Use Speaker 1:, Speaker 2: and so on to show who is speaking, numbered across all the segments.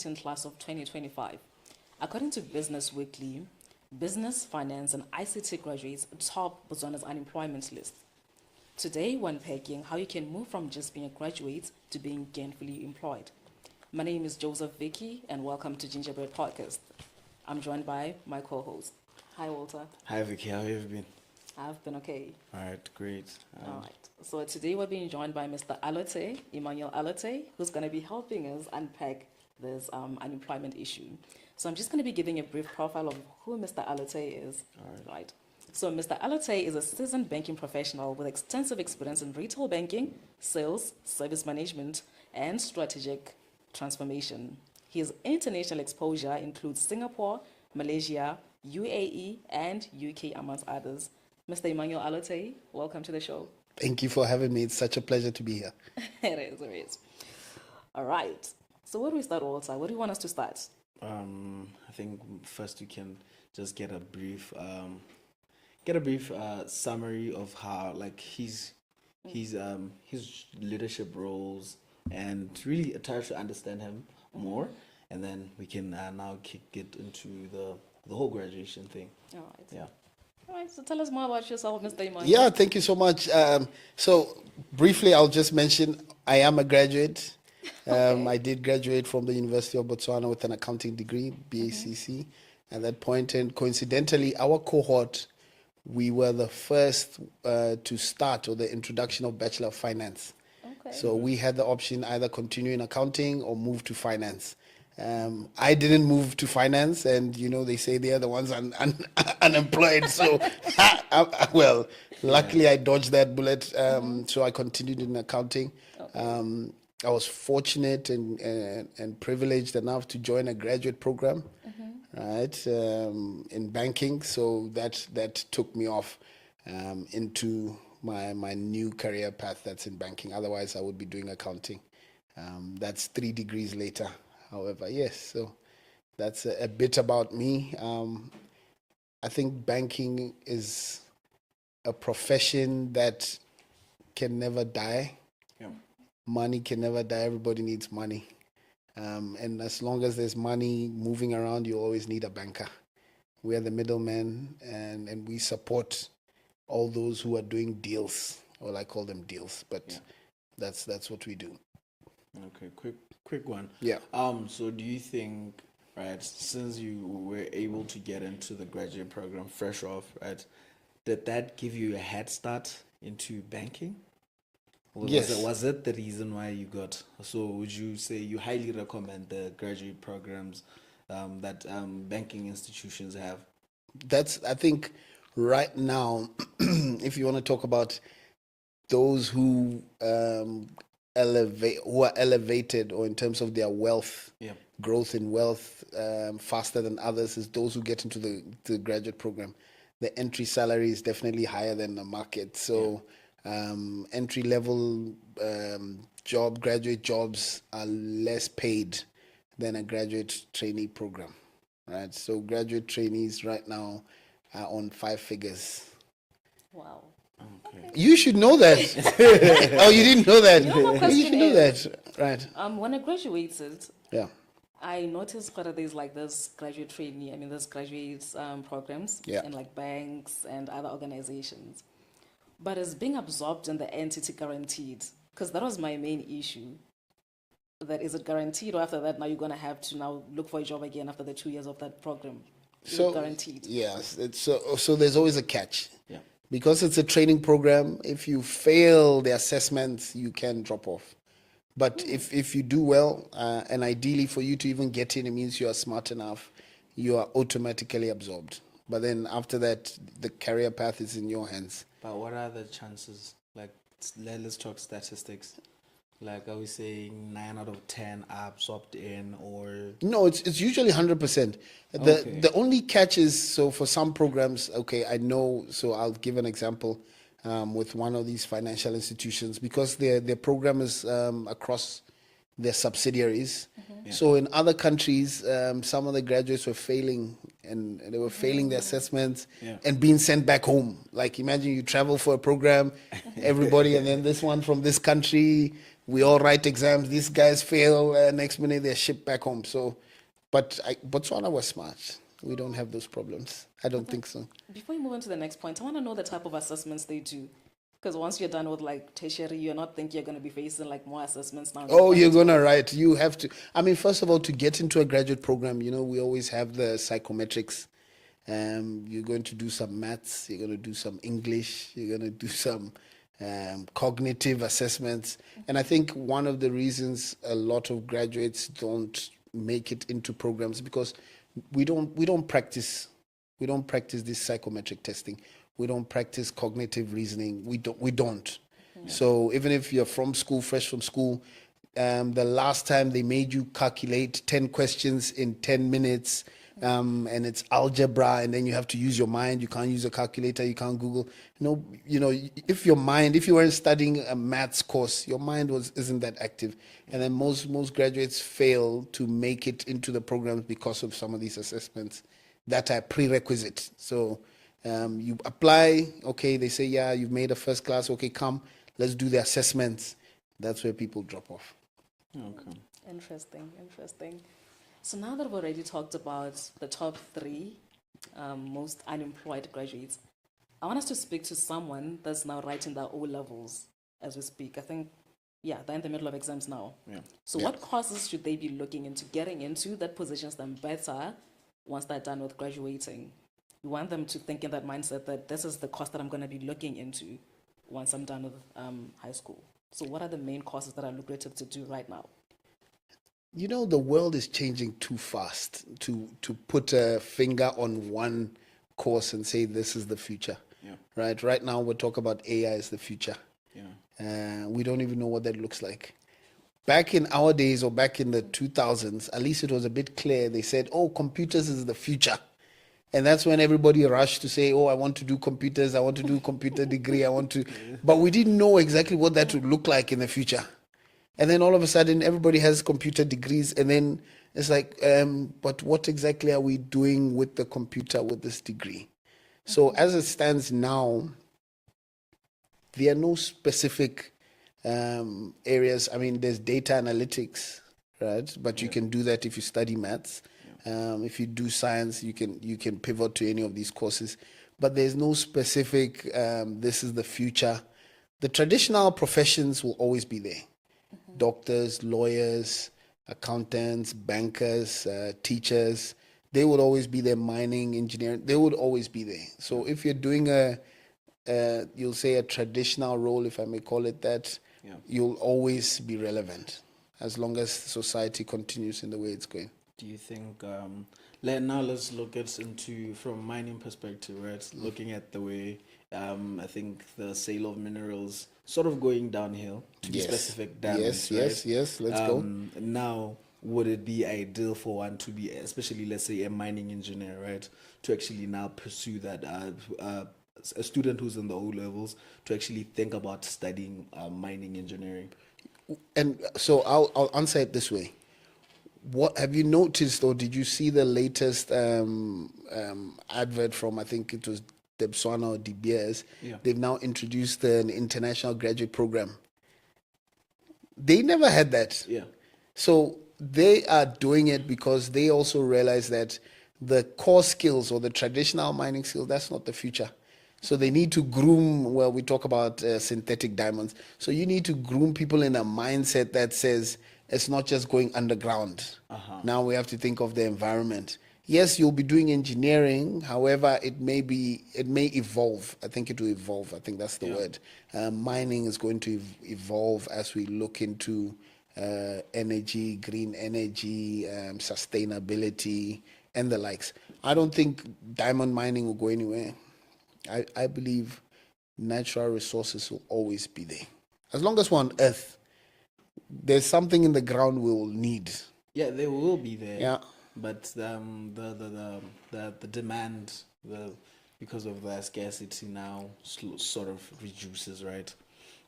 Speaker 1: graduating class of 2025. According to Business Weekly, business, finance, and ICT graduates top Botswana's unemployment list. Today, we're unpacking how you can move from just being a graduate to being gainfully employed. My name is Joseph Vicky, and welcome to Gingerbread Podcast. I'm joined by my co-host. Hi, Walter.
Speaker 2: Hi, Vicky. How have you been?
Speaker 1: I've been okay.
Speaker 2: All right, great.
Speaker 1: All right. So today we're being joined by Mr. Allotey, Emmanuel Allotey, who's going to be helping us unpack this unemployment issue. So I'm just going to be giving a brief profile of who Mr. Allotey is.
Speaker 2: All
Speaker 1: Right. So Mr. Allotey is a seasoned banking professional with extensive experience in retail banking, sales, service management, and strategic transformation. His international exposure includes Singapore, Malaysia, UAE, and UK, amongst others. Mr. Emmanuel Allotey, welcome to the show.
Speaker 3: Thank you for having me. It's such a pleasure to be here.
Speaker 1: It is. All right. So where do we start, Walter? Where do you want us to start?
Speaker 2: I think first we can just get a brief summary of how, like, his leadership roles, and really try to understand him more, and then we can now get into the whole graduation thing.
Speaker 1: All right.
Speaker 2: Yeah.
Speaker 1: All right. So tell us more about yourself, Mr. Emmanuel.
Speaker 3: Yeah, thank you so much. So briefly, I'll just mention I am a graduate.
Speaker 1: Okay.
Speaker 3: I did graduate from the University of Botswana with an accounting degree, BACC, at that point. And coincidentally, our cohort, we were the first to start with the introduction of Bachelor of Finance.
Speaker 1: Okay.
Speaker 3: So we had the option either continue in accounting or move to finance. I didn't move to finance, and they say they are the ones unemployed. So, luckily I dodged that bullet. So I continued in accounting.
Speaker 1: Okay.
Speaker 3: I was fortunate and privileged enough to join a graduate program, right, in banking. So that took me off into my new career path that's in banking. Otherwise, I would be doing accounting. That's 3 degrees later. However, yes, so that's a bit about me. I think banking is a profession that can never die.
Speaker 2: Yeah.
Speaker 3: Money can never die. Everybody needs money. And as long as there's money moving around, you always need a banker. We are the middlemen, and we support all those who are doing deals. Well, I call them deals, but that's what we do.
Speaker 2: Okay, quick one.
Speaker 3: Yeah.
Speaker 2: So do you think, right, since you were able to get into the graduate program fresh off, right, did that give you a head start into banking?
Speaker 3: Yes.
Speaker 2: Was it the reason why you got? So would you say you highly recommend the graduate programs that banking institutions have?
Speaker 3: That's, I think, right now, if you want to talk about those who are elevated, or in terms of their wealth, growth in wealth faster than others, is those who get into the graduate program. The entry salary is definitely higher than the market. So entry level graduate jobs are less paid than a graduate trainee program, right? So graduate trainees right now are on 5 figures.
Speaker 1: Wow.
Speaker 2: Okay.
Speaker 3: You should know that. Oh, you didn't know that?
Speaker 1: My
Speaker 3: You
Speaker 1: question
Speaker 3: should know
Speaker 1: is,
Speaker 3: that, right?
Speaker 1: when I graduated,
Speaker 3: Yeah.
Speaker 1: I noticed quite a there's like this graduate trainee, there's graduate programs in like banks and other organizations. But it's being absorbed in the entity guaranteed, because that was my main issue. That is it guaranteed, or after that now you're going to have to now look for a job again after the 2 years of that program? Is it guaranteed?
Speaker 3: Yes. So there's always a catch.
Speaker 2: Yeah.
Speaker 3: Because it's a training program, if you fail the assessments, you can drop off. But if you do well, and ideally for you to even get in, it means you are smart enough, you are automatically absorbed. But then after that, the career path is in your hands.
Speaker 2: But what are the chances? Like, let's talk statistics. Like, are we saying 9 out of 10 are absorbed in, or?
Speaker 3: No, it's usually 100%. The only catch is, so for some programs, okay, I know, so I'll give an example with one of these financial institutions, because their program is across their subsidiaries. So in other countries, some of the graduates were failing, and they were failing the assessments and being sent back home. Like, imagine you travel for a program, everybody, and then this one from this country We all write exams. These guys fail. Next minute they're shipped back home. So, but Botswana was smart. We don't have those problems. I don't think so.
Speaker 1: Before you move on to the next point, I want to know the type of assessments they do. Because once you're done with like tertiary, you're not thinking you're going to be facing like more assessments now.
Speaker 3: Oh, you're gonna write. You have to. I mean, first of all, to get into a graduate program, we always have the psychometrics. You're going to do some maths. You're going to do some English. You're going to do some cognitive assessments. And I think one of the reasons a lot of graduates don't make it into programs because we don't practice this psychometric testing. We don't practice cognitive reasoning. We don't. So even if you're from school, fresh from school, the last time they made you calculate 10 questions in 10 minutes, and it's algebra, and then you have to use your mind. You can't use a calculator. You can't Google. If you weren't studying a maths course, your mind isn't that active. And then most graduates fail to make it into the programs because of some of these assessments that are prerequisite. So you apply, okay, they say, yeah, you've made a first class, okay, come, let's do the assessments. That's where people drop off.
Speaker 2: Okay.
Speaker 1: Interesting. So now that we've already talked about the top 3 most unemployed graduates, I want us to speak to someone that's now writing their O levels as we speak. I think, they're in the middle of exams now.
Speaker 2: Yeah.
Speaker 1: So what courses should they be looking into getting into that positions them better once they're done with graduating? We want them to think in that mindset that this is the course that I'm going to be looking into once I'm done with high school. So what are the main courses that are lucrative to do right now?
Speaker 3: The world is changing too fast to put a finger on one course and say this is the future.
Speaker 2: Yeah.
Speaker 3: Right now we're talking about AI as the future.
Speaker 2: Yeah.
Speaker 3: We don't even know what that looks like. Back in our days, or back in the 2000s, at least it was a bit clear. They said, computers is the future. And that's when everybody rushed to say, I want to do computers, I want to do computer degree, but we didn't know exactly what that would look like in the future. And then all of a sudden, everybody has computer degrees, and then it's like, but what exactly are we doing with the computer with this degree? So as it stands now, there are no specific areas. I mean, there's data analytics, right? But you can do that if you study maths. If you do science, you can pivot to any of these courses. But there's no specific, this is the future. The traditional professions will always be there. Doctors, lawyers, accountants, bankers, teachers, they would always be there. Mining, engineering, they would always be there. So if you're doing you'll say a traditional role, if I may call it that, you'll always be relevant as long as society continues in the way it's going.
Speaker 2: Do you think, now let's look at from mining perspective, right? Looking at the way, I think the sale of minerals sort of going downhill, to be specific, diamonds,
Speaker 3: yes, let's go.
Speaker 2: Now, would it be ideal for one to be, especially let's say a mining engineer, right, to actually now pursue that, a student who's in the O levels, to actually think about studying mining engineering?
Speaker 3: And so I'll answer it this way. What have you noticed, or did you see the latest advert from, I think it was Debswana or De Beers?
Speaker 2: Yeah.
Speaker 3: They've now introduced an international graduate program. They never had that.
Speaker 2: Yeah.
Speaker 3: So they are doing it because they also realize that the core skills or the traditional mining skills, that's not the future. So they need to groom, we talk about synthetic diamonds. So you need to groom people in a mindset that says, it's not just going underground. Now we have to think of the environment. Yes, you'll be doing engineering. However, it may evolve. I think it will evolve. I think that's the word. Mining is going to evolve as we look into energy, green energy, sustainability, and the likes. I don't think diamond mining will go anywhere. I believe natural resources will always be there. As long as we're on Earth, there's something in the ground we will need.
Speaker 2: Yeah, they will be there.
Speaker 3: Yeah.
Speaker 2: But the demand, because of the scarcity now, sort of reduces, right?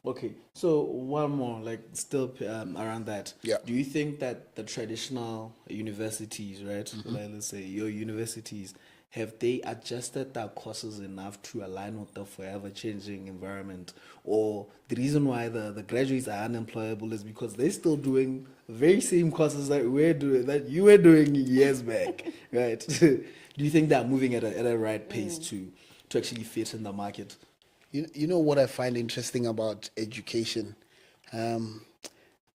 Speaker 2: Okay, so one more, still around that.
Speaker 3: Yeah.
Speaker 2: Do you think that the traditional universities, right, let's say your universities, have they adjusted their courses enough to align with the forever changing environment? Or the reason why the graduates are unemployable is because they're still doing the very same courses that you were doing years back, right? Do you think they're moving at a right pace to actually fit in the market?
Speaker 3: You know what I find interesting about education?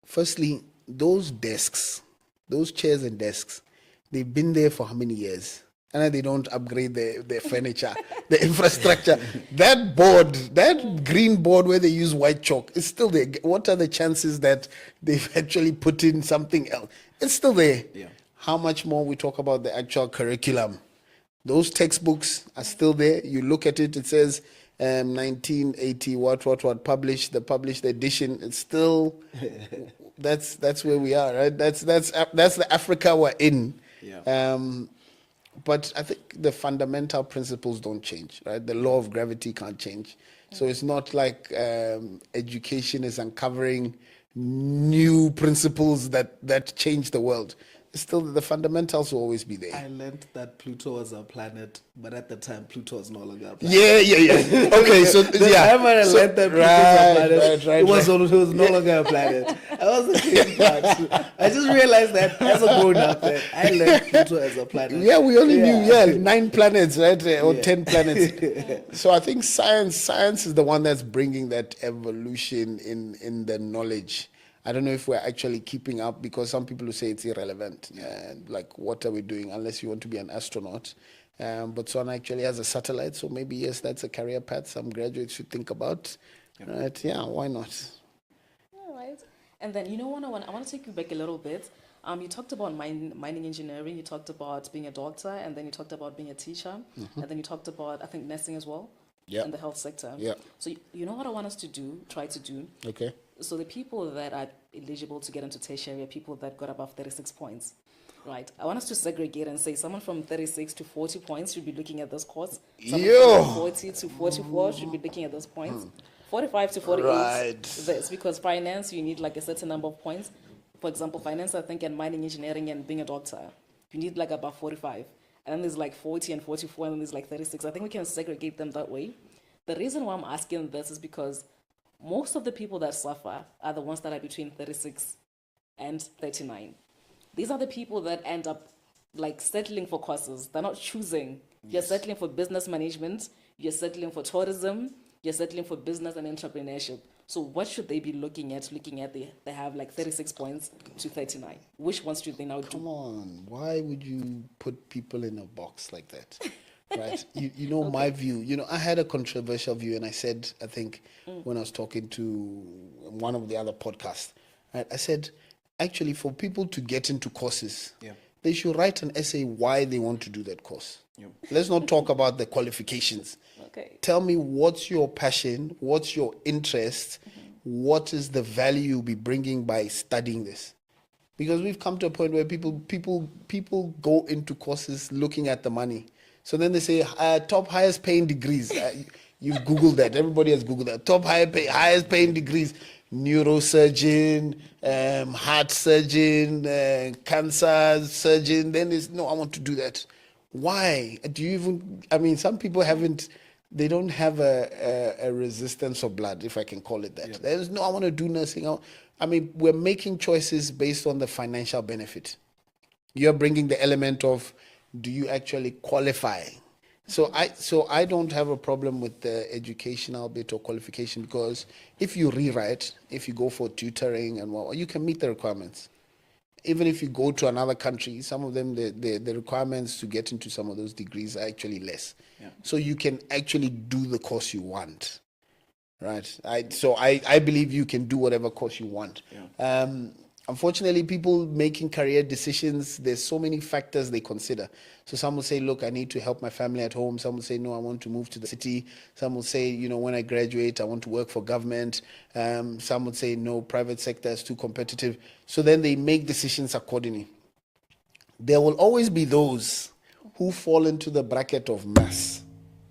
Speaker 3: Firstly, those desks, those chairs and desks, they've been there for how many years? And they don't upgrade their furniture, the infrastructure. That board, that green board where they use white chalk, is still there. What are the chances that they've actually put in something else? It's still there.
Speaker 2: Yeah.
Speaker 3: How much more we talk about the actual curriculum? Those textbooks are still there. You look at it, it says 1980 what published, the published edition. It's still that's where we are, right? That's the Africa we're in.
Speaker 2: Yeah.
Speaker 3: But I think the fundamental principles don't change, right? The law of gravity can't change. So it's not like education is uncovering new principles that change the world. Still, the fundamentals will always be there.
Speaker 2: I learned that Pluto was a planet, but at the time Pluto was no longer a planet.
Speaker 3: Yeah. Okay, so
Speaker 2: The
Speaker 3: yeah.
Speaker 2: time I
Speaker 3: So-
Speaker 2: learned that Pluto was a planet,
Speaker 3: right,
Speaker 2: it was no longer a planet. I was the same part. I just realized that as a grown up that I learned Pluto as a planet.
Speaker 3: Yeah, we only knew 9 planets, right? Or
Speaker 2: Yeah.
Speaker 3: 10 planets. So I think science is the one that's bringing that evolution in the knowledge. I don't know if we're actually keeping up, because some people will say it's irrelevant. Like, what are we doing unless you want to be an astronaut? But Botswana actually has a satellite, so maybe, yes, that's a career path some graduates should think about. Right? Yeah, why not?
Speaker 1: All right. And then, I want to take you back a little bit. You talked about mining engineering, you talked about being a doctor, and then you talked about being a teacher, and then you talked about, I think, nursing as well, in the health sector.
Speaker 3: Yeah.
Speaker 1: So you know what I want us to try to do?
Speaker 3: Okay.
Speaker 1: So the people that are eligible to get into tertiary are people that got above 36 points, right? I want us to segregate and say someone from 36 to 40 points should be looking at this course. Someone from 40 to 44 should be looking at those points. 45 to 48,
Speaker 3: Right.
Speaker 1: this, because finance, you need like a certain number of points. For example, finance, I think, and mining engineering and being a doctor, you need like about 45. And then there's like 40 and 44, and then there's like 36. I think we can segregate them that way. The reason why I'm asking this is because most of the people that suffer are the ones that are between 36 and 39. These are the people that end up like settling for courses. They're not choosing. You're settling for business management, you're settling for tourism, you're settling for business and entrepreneurship. So what should they be looking at? They have like 36 points to 39. Which ones should they now do?
Speaker 3: Come on, why would you put people in a box like that? Right. You know, my view, I had a controversial view, and I said, I think when I was talking to one of the other podcasts, right, I said, actually, for people to get into courses, they should write an essay why they want to do that course. Let's not talk about the qualifications.
Speaker 1: Okay.
Speaker 3: Tell me, what's your passion? What's your interest? What is the value you'll be bringing by studying this? Because we've come to a point where people go into courses looking at the money. So then they say top highest paying degrees. You've Googled that. Everybody has Googled that. Top highest paying degrees. Neurosurgeon, heart surgeon, cancer surgeon. Then it's, no, I want to do that. Why? Some people they don't have a resistance of blood, if I can call it that.
Speaker 2: Yeah.
Speaker 3: There's no, I want to do nursing. We're making choices based on the financial benefit. You're bringing the element of, do you actually qualify? So I don't have a problem with the educational bit or qualification, because if you rewrite, if you go for tutoring and what, you can meet the requirements. Even if you go to another country, some of them, the requirements to get into some of those degrees are actually less.
Speaker 2: Yeah.
Speaker 3: So you can actually do the course you want, right? I believe you can do whatever course you want.
Speaker 2: Yeah.
Speaker 3: Unfortunately, people making career decisions, there's so many factors they consider. So some will say, look, I need to help my family at home. Some will say, no, I want to move to the city. Some will say, when I graduate, I want to work for government. Some would say, no, private sector is too competitive. So then they make decisions accordingly. There will always be those who fall into the bracket of mass.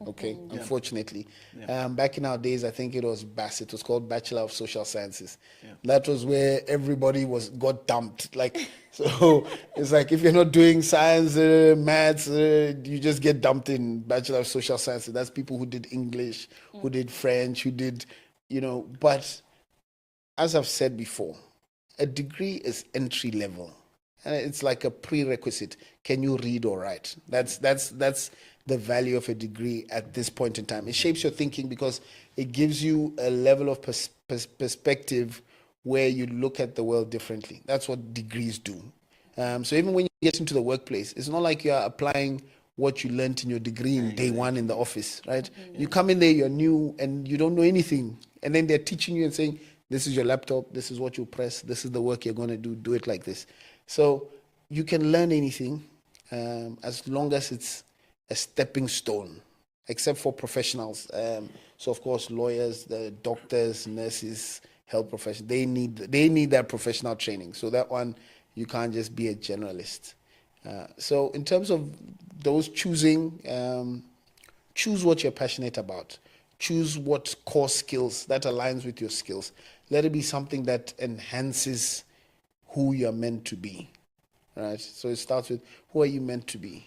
Speaker 3: Okay, unfortunately.
Speaker 2: Yeah.
Speaker 3: Back in our days, I think it was BAS. It was called Bachelor of Social Sciences.
Speaker 2: Yeah.
Speaker 3: That was where everybody got dumped. Like, so it's like if you're not doing science, maths, you just get dumped in Bachelor of Social Sciences. That's people who did English, who did French, who did, but as I've said before, a degree is entry level. And it's like a prerequisite. Can you read or write? That's the value of a degree at this point in time. It shapes your thinking because it gives you a level of perspective where you look at the world differently. That's what degrees do. So even when you get into the workplace, it's not like you're applying what you learned in your degree in day one in the office, right? You come in there, you're new, and you don't know anything. And then they're teaching you and saying, this is your laptop, this is what you press, this is the work you're going to do it like this. So you can learn anything as long as it's a stepping stone, except for professionals. So of course, lawyers, the doctors, nurses, health professionals, they need that professional training. So that one, you can't just be a generalist. So in terms of those choosing, choose what you're passionate about. Choose what core skills that aligns with your skills. Let it be something that enhances who you're meant to be, right? So it starts with, who are you meant to be?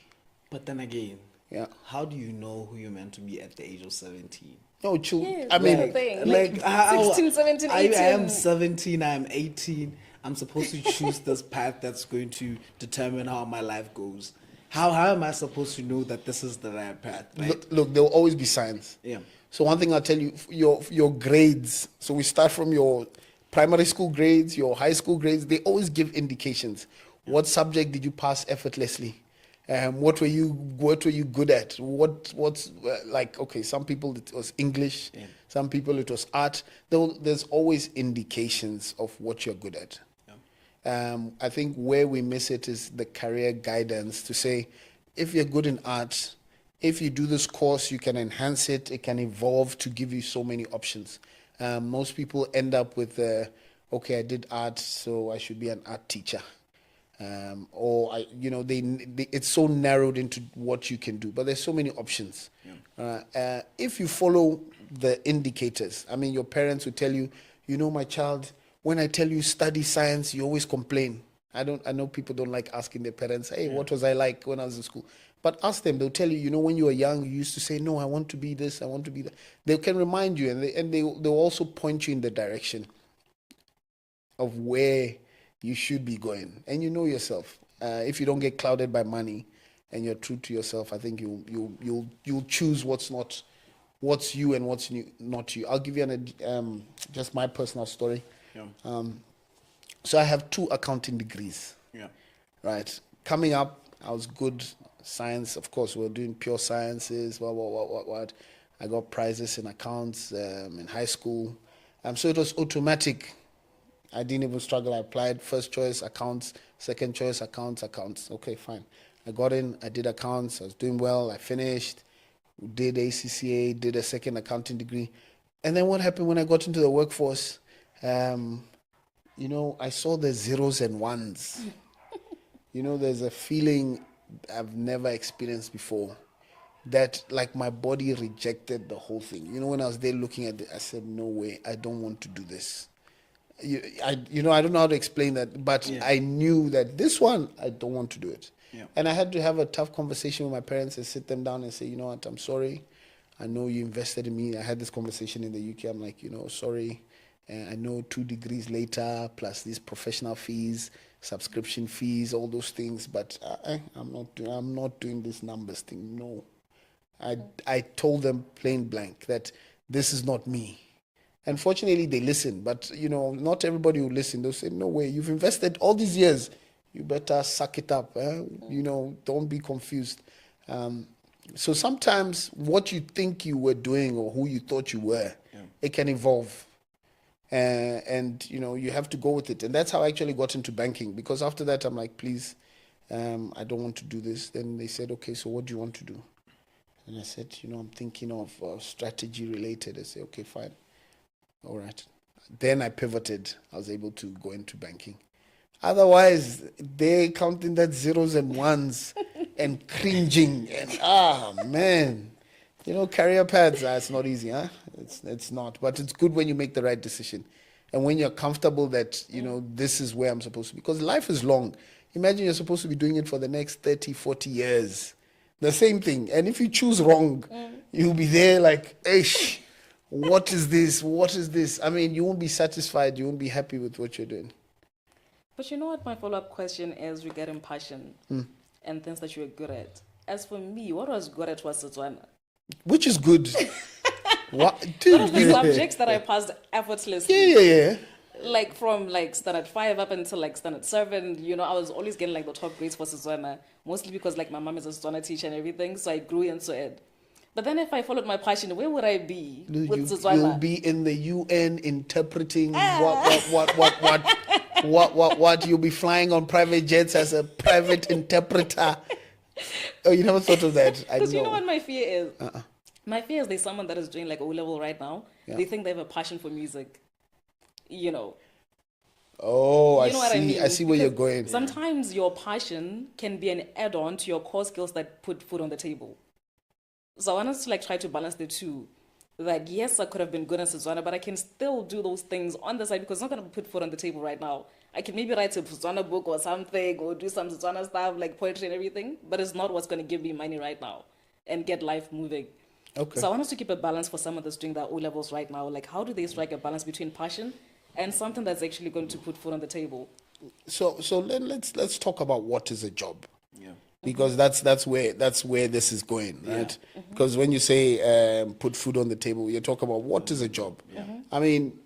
Speaker 2: But then again,
Speaker 3: Yeah.
Speaker 2: how do you know who you're meant to be at the age of 17?
Speaker 3: No, true.
Speaker 1: Yes,
Speaker 3: I mean,
Speaker 1: that's the thing.
Speaker 2: Like, how-
Speaker 1: 16, 17,
Speaker 2: I
Speaker 1: 18.
Speaker 2: am 17, I'm 18. I'm supposed to choose this path that's going to determine how my life goes. How am I supposed to know that this is the right path? Right?
Speaker 3: look, there will always be signs.
Speaker 2: Yeah.
Speaker 3: So one thing I'll tell you, your grades. So we start from your primary school grades, your high school grades. They always give indications. What subject did you pass effortlessly? What were you good at? What's like? Okay, some people it was English.
Speaker 2: Yeah.
Speaker 3: Some people it was art. There's always indications of what you're good at. I think where we miss it is the career guidance to say, if you're good in art, if you do this course, you can enhance it. It can evolve to give you so many options. Most people end up with, okay, I did art, so I should be an art teacher. It's so narrowed into what you can do, but there's so many options. If you follow the indicators, I mean, your parents will tell you, my child, when I tell you study science, you always complain. I know people don't like asking their parents, hey, what was I like when I was in school? But ask them, they'll tell you, when you were young, you used to say, no, I want to be this, I want to be that. They can remind you, and they'll also point you in the direction of where you should be going. And you know yourself. If you don't get clouded by money and you're true to yourself, I think you'll choose what's you and what's not you. I'll give you just my personal story.
Speaker 2: Yeah.
Speaker 3: So I have 2 accounting degrees.
Speaker 2: Yeah.
Speaker 3: Right. Coming up, I was good science. Of course, we were doing pure sciences. What. I got prizes in accounts in high school. So it was automatic. I didn't even struggle. I applied first choice accounts, second choice accounts. Okay, fine. I got in. I did accounts. I was doing well. I finished. Did ACCA. Did a second accounting degree. And then what happened when I got into the workforce? I saw the zeros and ones. There's a feeling I've never experienced before that like my body rejected the whole thing. When I was there looking at it, I said, no way, I don't want to do this. I don't know how to explain that, but
Speaker 2: Yeah.
Speaker 3: I knew that this one, I don't want to do it.
Speaker 2: Yeah.
Speaker 3: And I had to have a tough conversation with my parents and sit them down and say, you know what, I'm sorry. I know you invested in me. I had this conversation in the UK. I'm like, sorry. And I know 2 degrees later, plus these professional fees, subscription fees, all those things. But I'm not doing this numbers thing. No, I told them plain blank that this is not me. And fortunately, they listened. But not everybody will listen. They'll say, no way. You've invested all these years. You better suck it up. Don't be confused. So sometimes what you think you were doing or who you thought you were, it can evolve. And you have to go with it. And that's how I actually got into banking, because after that I'm like, please, I don't want to do this. Then they said, okay, so what do you want to do? And I said, I'm thinking of strategy related. I said, okay, fine. All right. Then I pivoted. I was able to go into banking. Otherwise, they counting that zeros and ones and cringing and man. You know, career paths, it's not easy, huh? It's not. But it's good when you make the right decision. And when you're comfortable that, you know, this is where I'm supposed to be. Because life is long. Imagine you're supposed to be doing it for the next 30, 40 years. The same thing. And if you choose wrong, you'll be there like, ish, what is this? What is this? I mean, you won't be satisfied. You won't be happy with what you're doing.
Speaker 1: But you know what my follow-up question is regarding passion and things that you're good at. As for me, what I was good at was Setswana.
Speaker 3: Which is good. What?
Speaker 1: One of the subjects that I passed effortlessly.
Speaker 3: Yeah.
Speaker 1: Like from like standard 5 up until like standard 7, you know, I was always getting like the top grades for Setswana, mostly because like my mom is a Setswana teacher and everything, so I grew into it. But then if I followed my passion, where would I be with Setswana?
Speaker 3: You'll be in the UN interpreting what you'll be flying on private jets as a private interpreter. Oh, you never thought of that?
Speaker 1: Because you know what my fear is? My fear is there's someone that is doing like O-level right now.
Speaker 3: Yeah.
Speaker 1: They think they have a passion for music. You know.
Speaker 3: Oh,
Speaker 1: You know what I mean?
Speaker 3: I see where you're
Speaker 1: Because
Speaker 3: going.
Speaker 1: Sometimes your passion can be an add-on to your core skills that put food on the table. So I wanted to like try to balance the two. Like, yes, I could have been good at Setswana, but I can still do those things on the side because it's not going to put food on the table right now. I can maybe write a Setswana book or something or do some Setswana stuff like poetry and everything, but it's not what's going to give me money right now and get life moving.
Speaker 3: Okay.
Speaker 1: So I want us to keep a balance for someone that's doing their O-levels right now. Like, how do they strike a balance between passion and something that's actually going to put food on the table?
Speaker 3: So let's talk about what is a job.
Speaker 2: Yeah.
Speaker 3: Because that's where this is going, right? Because when you say put food on the table, you're talking about what is a job. I mean,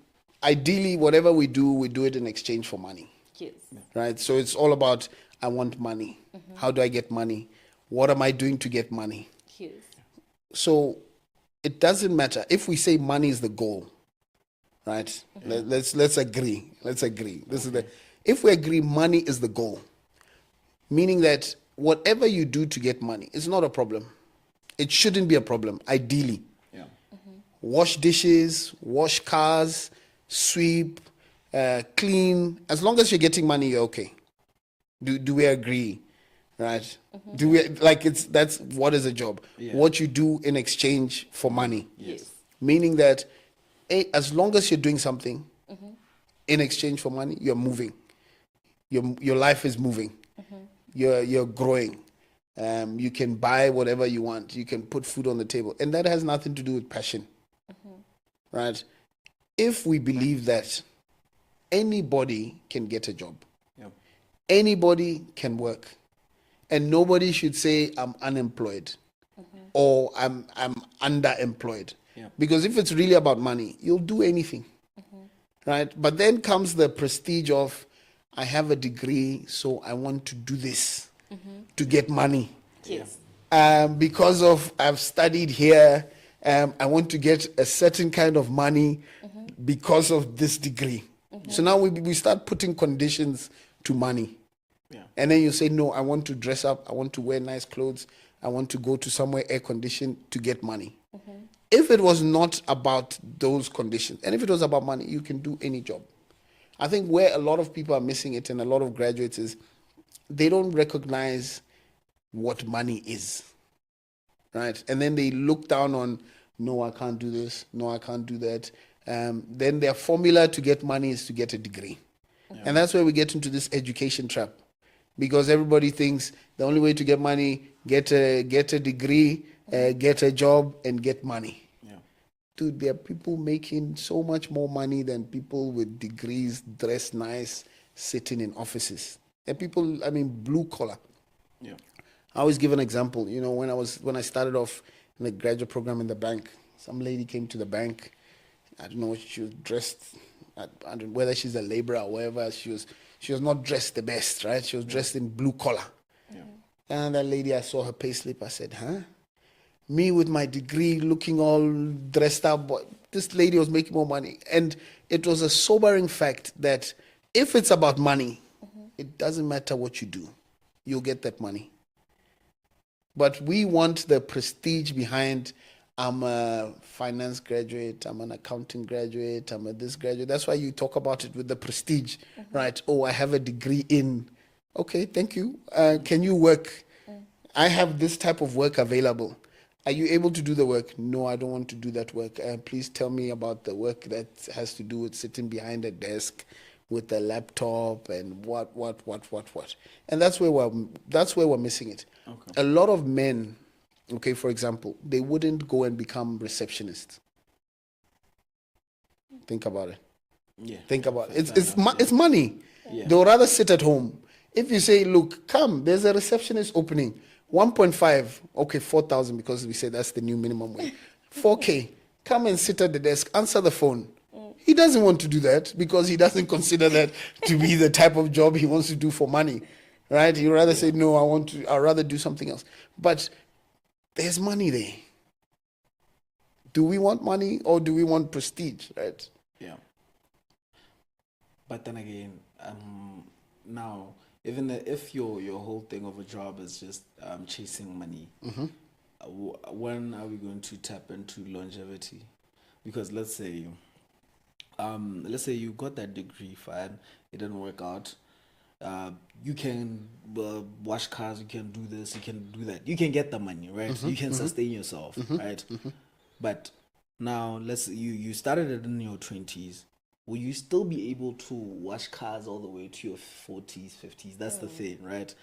Speaker 3: ideally, whatever we do it in exchange for money,
Speaker 1: Yes.
Speaker 3: right? So it's all about I want money. How do I get money? What am I doing to get money?
Speaker 1: Yes.
Speaker 3: So it doesn't matter if we say money is the goal, right? Let's agree. Let's agree. This is if we agree money is the goal, meaning that whatever you do to get money is not a problem. It shouldn't be a problem, ideally.
Speaker 2: Yeah.
Speaker 3: Wash dishes, wash cars, sweep, clean. As long as you're getting money, you're okay. Do we agree? Right? Do we like that's what is a job?
Speaker 2: Yeah.
Speaker 3: What you do in exchange for money.
Speaker 1: Yes.
Speaker 3: Meaning that as long as you're doing something in exchange for money, you're moving. Your life is moving. You're growing. You can buy whatever you want. You can put food on the table. And that has nothing to do with passion. Right? If we believe that anybody can get a job, anybody can work, and nobody should say I'm unemployed or I'm underemployed. Because if it's really about money, you'll do anything. Right? But then comes the prestige of I have a degree, so I want to do this to get money.
Speaker 1: Yes.
Speaker 3: Because of I've studied here, I want to get a certain kind of money because of this degree. So now we start putting conditions to money.
Speaker 2: Yeah.
Speaker 3: And then you say, no, I want to dress up, I want to wear nice clothes, I want to go to somewhere air conditioned to get money. If it was not about those conditions, and if it was about money, you can do any job. I think where a lot of people are missing it and a lot of graduates is they don't recognize what money is, right? And then they look down on, no, I can't do this, no, I can't do that. Then their formula to get money is to get a degree. And that's where we get into this education trap, because everybody thinks the only way to get money, get a degree, get a job, and get money. Dude, there are people making so much more money than people with degrees, dressed nice, sitting in offices. And people, I mean, blue collar.
Speaker 2: Yeah.
Speaker 3: I always give an example. You know, when I started off in the graduate program in the bank, some lady came to the bank. I don't know, she was dressed. I don't know whether she's a laborer or whatever. She was not dressed the best, right? She was dressed in blue collar.
Speaker 2: Yeah.
Speaker 3: And that lady, I saw her payslip. I said, huh? Me with my degree, looking all dressed up, but this lady was making more money. And it was a sobering fact that if it's about money, it doesn't matter what you do, you'll get that money. But we want the prestige behind, I'm a finance graduate, I'm an accounting graduate, I'm a this graduate. That's why you talk about it with the prestige, right? Oh, I have a degree in. Okay, thank you. Can you work? I have this type of work available. Are you able to do the work? No, I don't want to do that work. Please tell me about the work that has to do with sitting behind a desk with a laptop and what. And that's where we're missing it.
Speaker 2: Okay.
Speaker 3: A lot of men, okay, for example, they wouldn't go and become receptionists. Think about it.
Speaker 2: Yeah.
Speaker 3: Think about it.
Speaker 2: Fair enough,
Speaker 3: It's money.
Speaker 2: Yeah.
Speaker 3: They'll rather sit at home. If you say, look, come, there's a receptionist opening, 1.5, okay, 4,000 because we say that's the new minimum wage. 4K, come and sit at the desk, answer the phone. He doesn't want to do that because he doesn't consider that to be the type of job he wants to do for money, right? He'd rather say, no, I'd rather do something else. But there's money there. Do we want money or do we want prestige, right?
Speaker 2: Yeah. But then again, now, even if your whole thing of a job is just chasing money, when are we going to tap into longevity? Because let's say you got that degree, fine, it didn't work out. You can wash cars, you can do this, you can do that, you can get the money, right? You can sustain yourself, right? But now you started it in your 20s. Will you still be able to wash cars all the way to your 40s, 50s? That's the thing, right?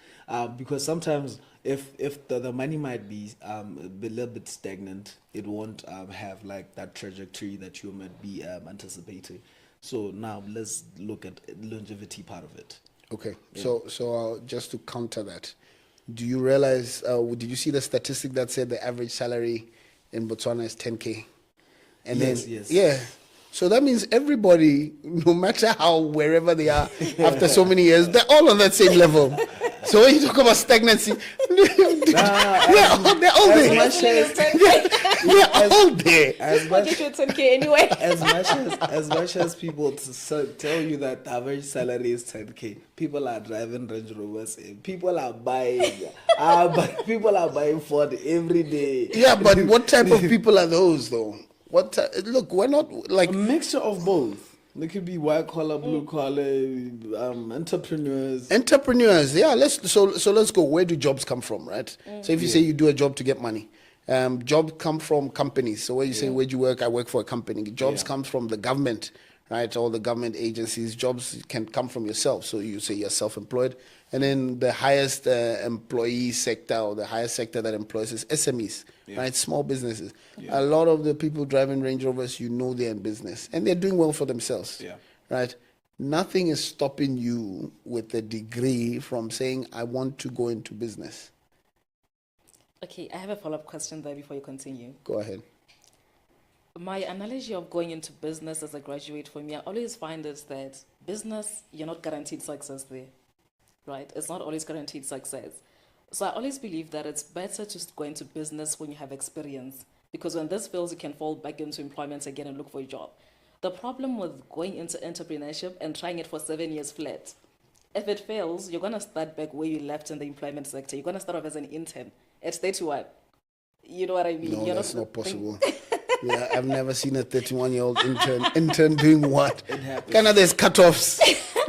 Speaker 2: Because sometimes if the money might be a little bit stagnant, it won't have like that trajectory that you might be anticipating. So now let's look at longevity part of it.
Speaker 3: Okay, so just to counter that, do you realize, did you see the statistic that said the average salary in Botswana is 10K? And
Speaker 2: yes.
Speaker 3: Yeah. So that means everybody, no matter wherever they are after so many years, they're all on that same level. So when you talk about stagnancy, they're all there. They're all there.
Speaker 1: I'll get you a 10K anyway.
Speaker 2: As much as people tell you that the average salary is 10K, people are driving Range Rovers. People are buying Ford every day.
Speaker 3: Yeah, but what type of people are those though? Look, we're not like
Speaker 2: a mixture of both. They could be white collar, blue collar, entrepreneurs.
Speaker 3: Entrepreneurs, yeah. Let's go. Where do jobs come from, right? So if you say you do a job to get money, jobs come from companies. So when you say where do you work, I work for a company. Jobs come from the government, right? All the government agencies. Jobs can come from yourself. So you say you're self-employed, and then the highest employee sector or the highest sector that employs is SMEs. Right, small businesses. A lot of the people driving Range Rovers, they're in business and they're doing well for themselves. Right, nothing is stopping you with a degree from saying I want to go into business.
Speaker 1: Okay, I have a follow-up question there before you continue.
Speaker 3: Go ahead.
Speaker 1: My analogy of going into business as a graduate, for me, I always find is that business, you're not guaranteed success there, right? It's not always guaranteed success. So I always believe that it's better to go into business when you have experience, because when this fails, you can fall back into employment again and look for a job. The problem with going into entrepreneurship and trying it for 7 years flat, if it fails, you're going to start back where you left in the employment sector. You're going to start off as an intern at 31. You know what I mean?
Speaker 3: No, that's not possible. Yeah, I've never seen a 31-year-old intern doing what? Kind of there's cutoffs.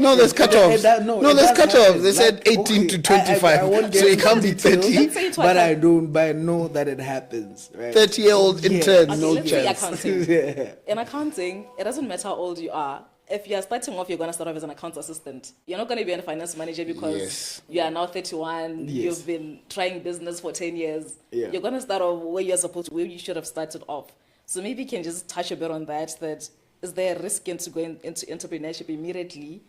Speaker 3: No, there's cutoffs. There's cutoffs. They said 18 to 25, so it can't be 30.
Speaker 2: But I know that it happens. Right?
Speaker 3: 30-year-old intern,
Speaker 1: Okay,
Speaker 3: no
Speaker 1: let's say
Speaker 3: chance.
Speaker 1: accounting. In accounting, it doesn't matter how old you are. If you're starting off, you're going to start off as an account assistant. You're not going to be a finance manager because you are now 31. You've been trying business for 10 years. You're going to start off where where you should have started off. So maybe you can just touch a bit on that is there a risk into going into entrepreneurship immediately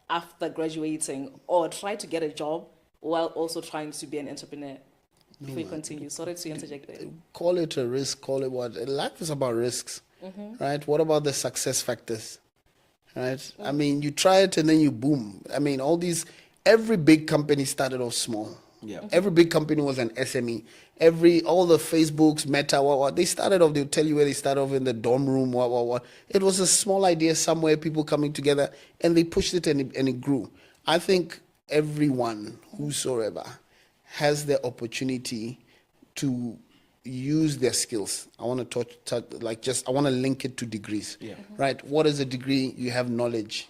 Speaker 1: after graduating, or try to get a job while also trying to be an entrepreneur? Before you continue, sorry to interject there.
Speaker 3: Call it a risk, call it what. Life is about risks, right? What about the success factors, right? I mean, you try it and then you boom. I mean, every big company started off small.
Speaker 2: Yeah.
Speaker 3: Every big company was an SME. All the Facebooks, Meta, they started off, they'll tell you where they started off in the dorm room, It was a small idea somewhere, people coming together, and they pushed it and it grew. I think everyone, whosoever, has the opportunity to use their skills. I want to I want to link it to degrees. Right? What is a degree? You have knowledge.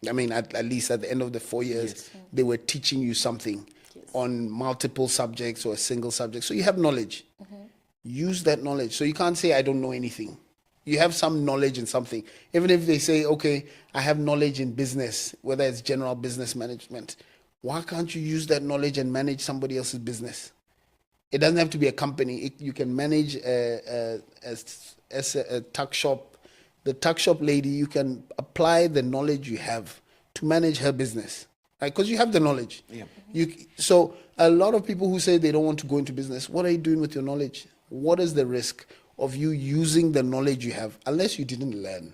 Speaker 3: I mean, at least at the end of the 4 years, they were teaching you something on multiple subjects or a single subject. So you have knowledge. use that knowledge. So you can't say, I don't know anything. You have some knowledge in something. Even if they say, okay, I have knowledge in business, whether it's general business management, why can't you use that knowledge and manage somebody else's business? It doesn't have to be a company. You can manage a tuck shop. The tuck shop lady, you can apply the knowledge you have to manage her business, right? Because you have the knowledge.
Speaker 2: Yeah.
Speaker 3: So a lot of people who say they don't want to go into business, what are you doing with your knowledge? What is the risk of you using the knowledge you have unless you didn't learn?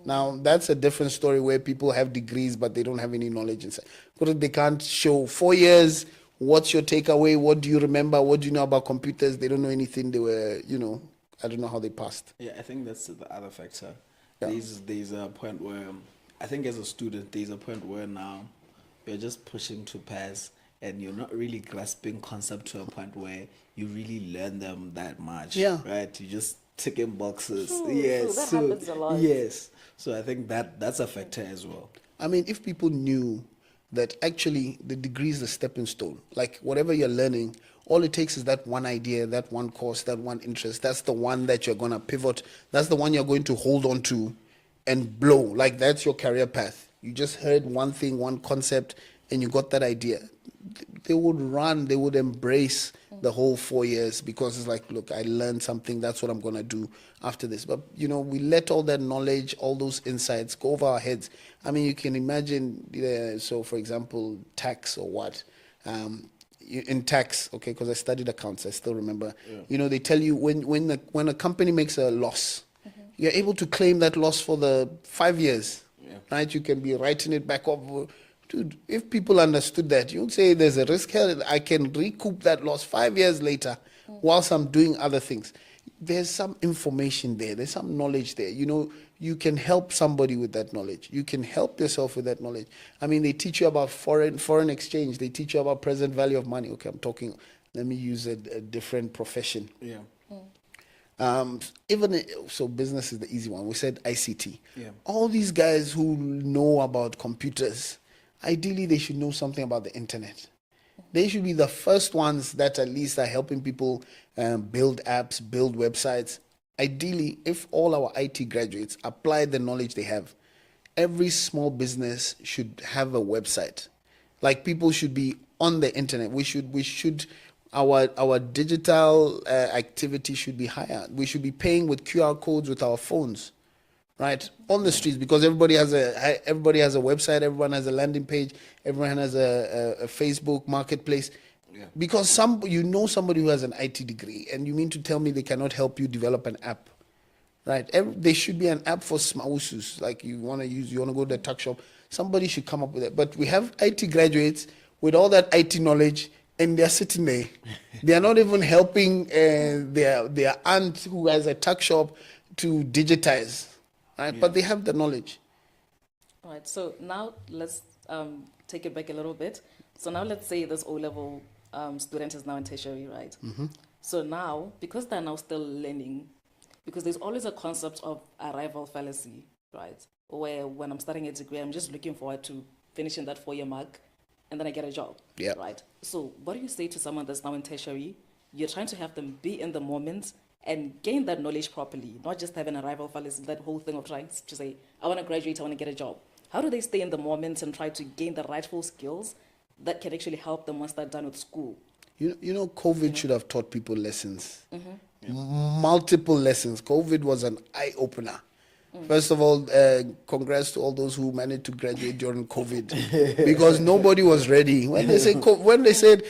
Speaker 3: Now, that's a different story where people have degrees, but they don't have any knowledge inside. Because they can't show 4 years, what's your takeaway? What do you remember? What do you know about computers? They don't know anything. They were, I don't know how they passed.
Speaker 2: Yeah, I think that's the other factor.
Speaker 3: Yeah.
Speaker 2: There's a point where, I think as a student, there's a point where now you're just pushing to pass and you're not really grasping concept to a point where you really learn them that much.
Speaker 3: Yeah.
Speaker 2: Right? You just ticking boxes.
Speaker 1: True,
Speaker 2: Yes.
Speaker 1: that happens a lot.
Speaker 2: Yes. So I think that's a factor as well.
Speaker 3: I mean, if people knew that actually the degree is a stepping stone, like whatever you're learning, all it takes is that one idea, that one course, that one interest. That's the one that you're going to pivot. That's the one you're going to hold on to and blow. Like that's your career path. You just heard one thing, one concept, and you got that idea. They would run, they would embrace the whole 4 years because it's like, look, I learned something. That's what I'm going to do after this. But, we let all that knowledge, all those insights go over our heads. I mean, you can imagine, so for example, tax or what. In tax, okay, because I studied accounts, I still remember. Yeah. They tell you when a company makes a loss, you're able to claim that loss for the 5 years, right? You can be writing it back up. Dude, if people understood that, you'd say there's a risk here that I can recoup that loss 5 years later whilst I'm doing other things. There's some information there. There's some knowledge there. You can help somebody with that knowledge. You can help yourself with that knowledge. I mean, they teach you about foreign exchange. They teach you about present value of money. Okay, let me use a different profession.
Speaker 2: Yeah.
Speaker 3: So business is the easy one. We said ICT.
Speaker 2: Yeah.
Speaker 3: All these guys who know about computers, ideally they should know something about the internet. They should be the first ones that at least are helping people build apps, build websites. Ideally, if all our IT graduates apply the knowledge they have, every small business should have a website. Like people should be on the internet. Our digital activity should be higher. We should be paying with QR codes with our phones, right, on the streets, because everybody has a website, everyone has a landing page, everyone has a Facebook marketplace. Yeah. Because somebody who has an IT degree, and you mean to tell me they cannot help you develop an app, right? There should be an app for smausus, like you want to go to the tuck shop. Somebody should come up with it. But we have IT graduates with all that IT knowledge, and they're sitting there. They are not even helping their aunt who has a tuck shop to digitize, right? Yeah. But they have the knowledge.
Speaker 1: All right. So now let's take it back a little bit. So now let's say this O-level student is now in tertiary, right? Mm-hmm. So now, because they're now still learning, because there's always a concept of arrival fallacy, right? Where when I'm starting a degree, I'm just looking forward to finishing that 4-year mark, and then I get a job, right? So what do you say to someone that's now in tertiary? You're trying to have them be in the moment and gain that knowledge properly, not just have an arrival fallacy, that whole thing of trying to say, I want to graduate, I want to get a job. How do they stay in the moment and try to gain the rightful skills that can actually help them once they're done with school?
Speaker 3: COVID should have taught people lessons, multiple lessons. COVID was an eye-opener. First of all, congrats to all those who managed to graduate during COVID, because nobody was ready. When they said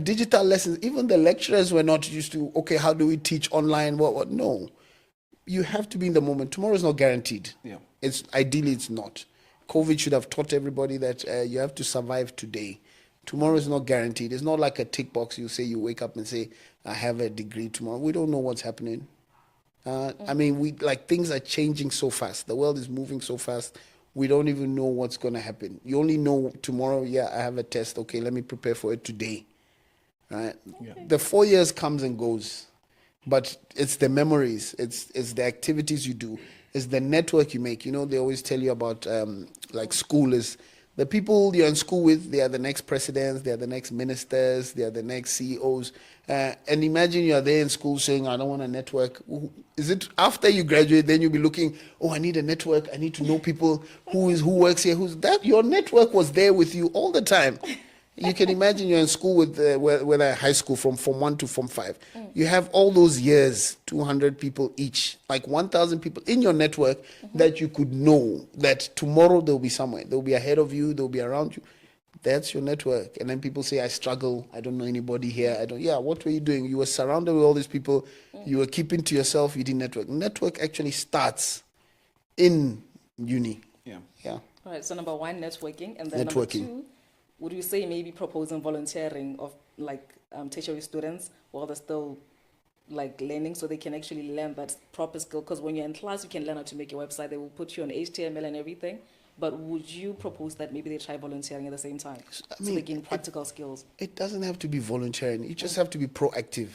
Speaker 3: digital lessons, even the lecturers were not used to, okay, how do we teach online? What? No. You have to be in the moment. Tomorrow is not guaranteed. Yeah. Ideally, it's not. COVID should have taught everybody that you have to survive today. Tomorrow is not guaranteed. It's not like a tick box. You wake up and say, I have a degree tomorrow. We don't know what's happening. I mean, things are changing so fast. The world is moving so fast. We don't even know what's going to happen. You only know tomorrow, I have a test. Okay, let me prepare for it today. Right? Okay. The 4 years comes and goes, but it's the memories. It's the activities you do. It's the network you make. They always tell you about, school is The people you're in school with, they are the next presidents, they are the next ministers, they are the next CEOs. And imagine you are there in school saying, I don't want a network. Is it after you graduate, then you'll be looking, oh, I need a network. I need to know people who works here, who's that. Your network was there with you all the time. You can imagine you're in school with, whether high school from Form 1 to Form 5. You have all those years, 200 people each, like 1,000 people in your network that you could know that tomorrow they'll be somewhere. They'll be ahead of you. They'll be around you. That's your network. And then people say, I struggle. I don't know anybody here. Yeah, what were you doing? You were surrounded with all these people. You were keeping to yourself. You didn't network. Network actually starts in uni.
Speaker 2: Yeah.
Speaker 3: Yeah.
Speaker 1: All right, so number one, networking. And then
Speaker 3: Networking.
Speaker 1: number two, would you say maybe proposing volunteering of like tertiary students while they're still like learning, so they can actually learn that proper skill? Because when you're in class, you can learn how to make your website. They will put you on HTML and everything. But would you propose that maybe they try volunteering at the same time, so they gain practical skills?
Speaker 3: It doesn't have to be volunteering. You just have to be proactive.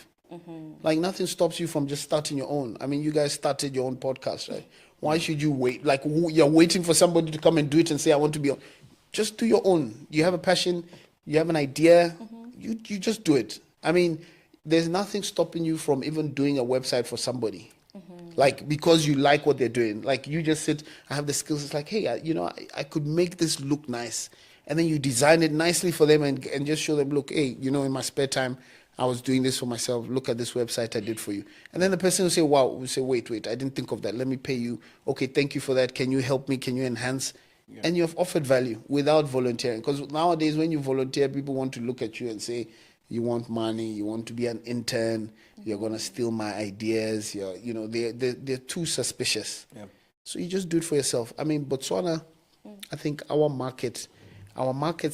Speaker 3: Like nothing stops you from just starting your own. I mean, you guys started your own podcast, right? Why should you wait? Like you're waiting for somebody to come and do it and say, I want to be on. Just do your own. You have a passion. You have an idea. You just do it. I mean, there's nothing stopping you from even doing a website for somebody. Like, because you like what they're doing. Like, you just sit, I have the skills. It's like, hey, I could make this look nice. And then you design it nicely for them and just show them, look, hey, in my spare time, I was doing this for myself. Look at this website I did for you. And then the person will say, wow, will say, wait, I didn't think of that. Let me pay you. Okay, thank you for that. Can you help me? Can you enhance? Yeah. And you have offered value without volunteering. Because nowadays, when you volunteer, people want to look at you and say, you want money, you want to be an intern, you're going to steal my ideas. They're too suspicious. Yeah. So you just do it for yourself. I mean, Botswana, I think our market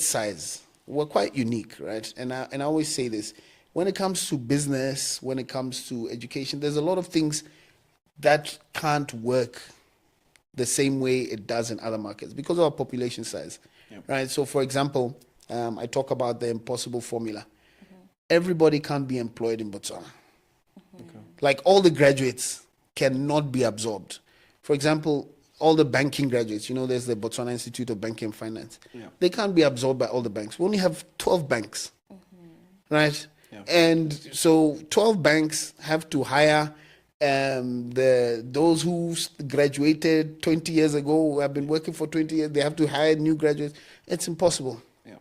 Speaker 3: size, we're quite unique, right? And I always say this, when it comes to business, when it comes to education, there's a lot of things that can't work the same way it does in other markets because of our population size, right? So, for example, I talk about the impossible formula. Everybody can't be employed in Botswana. Okay. Like all the graduates cannot be absorbed. For example, all the banking graduates, there's the Botswana Institute of Banking and Finance. Yeah. They can't be absorbed by all the banks. We only have 12 banks, right? Yeah. And so 12 banks have to hire those who graduated 20 years ago, who have been working for 20 years, they have to hire new graduates. It's impossible. Yeah.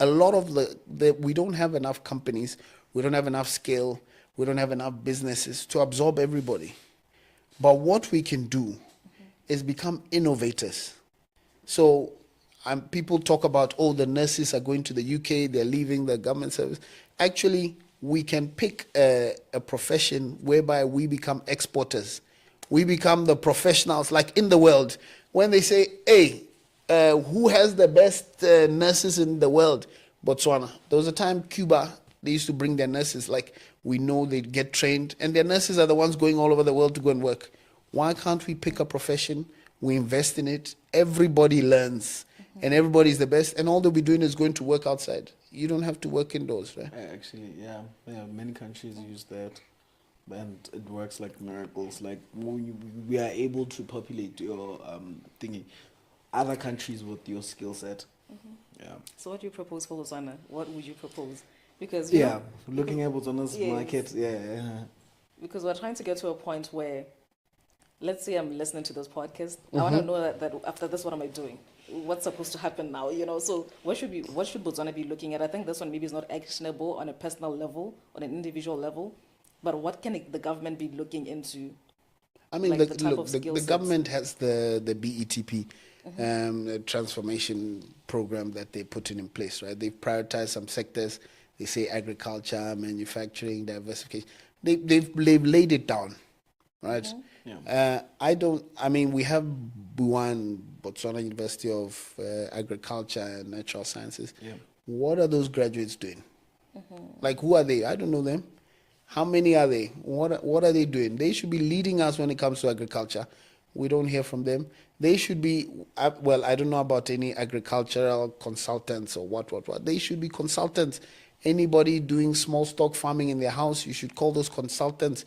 Speaker 3: A lot of we don't have enough companies, we don't have enough scale, we don't have enough businesses to absorb everybody. But what we can do is become innovators. So people talk about, the nurses are going to the UK, they're leaving the government service. Actually, we can pick a profession whereby we become exporters. We become the professionals, like in the world. When they say, hey, who has the best nurses in the world? Botswana. There was a time Cuba, they used to bring their nurses. Like, we know they get trained, and their nurses are the ones going all over the world to go and work. Why can't we pick a profession? We invest in it. Everybody learns, and everybody's the best. And all they'll be doing is going to work outside. You don't have to work indoors, right?
Speaker 2: Actually, yeah. Many countries use that, and it works like miracles. Like, we are able to populate your thingy, other countries with your skill set. Yeah.
Speaker 1: So what do you propose for Botswana? What would you propose? Because
Speaker 2: looking at Botswana's market,
Speaker 1: because we're trying to get to a point where, let's say I'm listening to this podcast, I want to know that after this, what am I doing? What's supposed to happen now? So what should Botswana be looking at? I think this one maybe is not actionable on a personal level, on an individual level, but what can the government be looking into?
Speaker 3: I mean, like the government has the BETP transformation program that they're putting in place, right? They've prioritized some sectors. They say agriculture, manufacturing, diversification. They've laid it down, right? We have Buwan, Botswana University of Agriculture and Natural Sciences. Yeah. What are those graduates doing? Like, who are they? I don't know them. How many are they? What are they doing? They should be leading us when it comes to agriculture. We don't hear from them. They should be, I don't know about any agricultural consultants or what. They should be consultants. Anybody doing small stock farming in their house, you should call those consultants.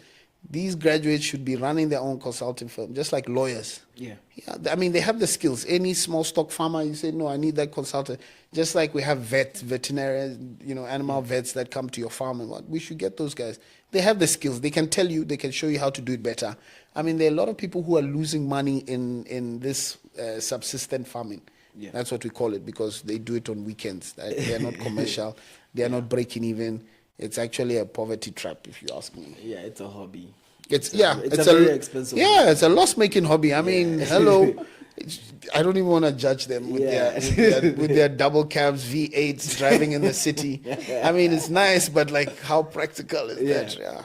Speaker 3: These graduates should be running their own consulting firm, just like lawyers.
Speaker 2: Yeah.
Speaker 3: Yeah, I mean, they have the skills. Any small stock farmer, you say, no, I need that consultant. Just like we have veterinarians, animal vets that come to your farm and what. We should get those guys. They have the skills. They can tell you, they can show you how to do it better. I mean, there are a lot of people who are losing money in this subsistent farming.
Speaker 2: Yeah.
Speaker 3: That's what we call it, because they do it on weekends. They are not commercial. They are not breaking even. It's actually a poverty trap, if you ask me.
Speaker 2: Yeah, it's a hobby.
Speaker 3: It's
Speaker 2: a very expensive
Speaker 3: Yeah,
Speaker 2: hobby.
Speaker 3: it's a loss-making hobby. I mean, hello. I don't even want to judge them with, with their double cabs, V8s, driving in the city. I mean, it's nice, but like, how practical is that? Yeah.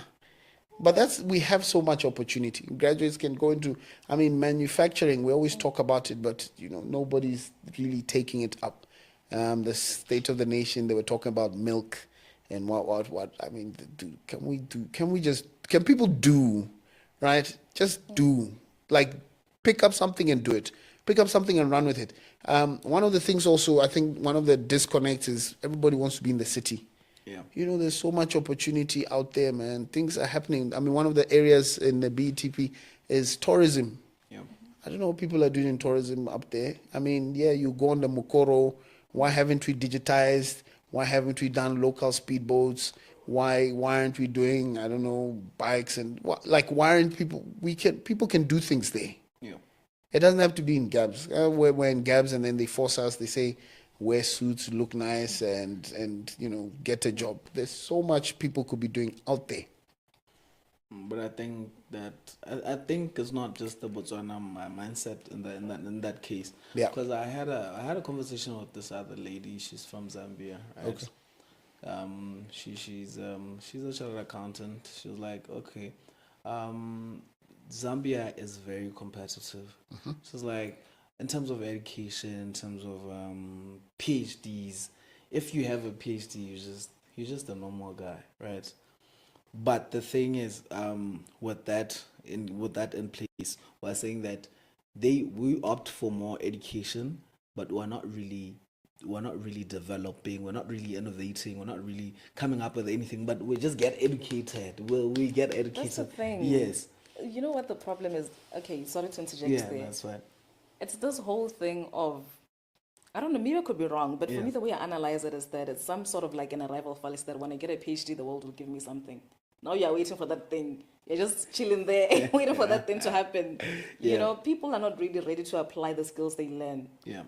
Speaker 3: But we have so much opportunity. Graduates can go into, manufacturing. We always talk about it, but nobody's really taking it up. The state of the nation, they were talking about milk and what. I mean, can people do, right? Just do. Like, pick up something and do it. Pick up something and run with it. One of the things also, I think one of the disconnects is everybody wants to be in the city.
Speaker 2: Yeah.
Speaker 3: There's so much opportunity out there, man. Things are happening. I mean, one of the areas in the BTP is tourism.
Speaker 2: Yeah.
Speaker 3: I don't know what people are doing in tourism up there. I mean, you go on the Mukoro. Why haven't we digitized? Why haven't we done local speedboats? Why aren't we doing, I don't know, bikes and why aren't people can do things there?
Speaker 2: Yeah.
Speaker 3: It doesn't have to be in Gabs. We're in Gabs and then they force us, they say, wear suits, look nice and get a job. There's so much people could be doing out there.
Speaker 2: But I think it's not just the Botswana mindset in that case.
Speaker 3: Yeah.
Speaker 2: Because I had a conversation with this other lady. She's from Zambia, right? Okay. She's a chartered accountant. She was like, okay, Zambia is very competitive. Mm-hmm. She's like, in terms of education, in terms of PhDs, if you have a PhD, you're just a normal guy, right? But the thing is, with that in place, we're saying that we opt for more education, but we're not really developing, we're not really innovating, we're not really coming up with anything, but we just get educated. We get educated.
Speaker 1: That's the thing.
Speaker 2: Yes.
Speaker 1: You know what the problem is? Okay, sorry to interject there.
Speaker 2: Yeah, that's right.
Speaker 1: It's this whole thing of, I don't know, maybe I could be wrong, but for me, the way I analyze it is that it's some sort of like an arrival fallacy that when I get a PhD, the world will give me something. Now you're waiting for that thing. You're just chilling there, waiting for that thing to happen.
Speaker 2: Yeah.
Speaker 1: People are not really ready to apply the skills they learn. Yeah.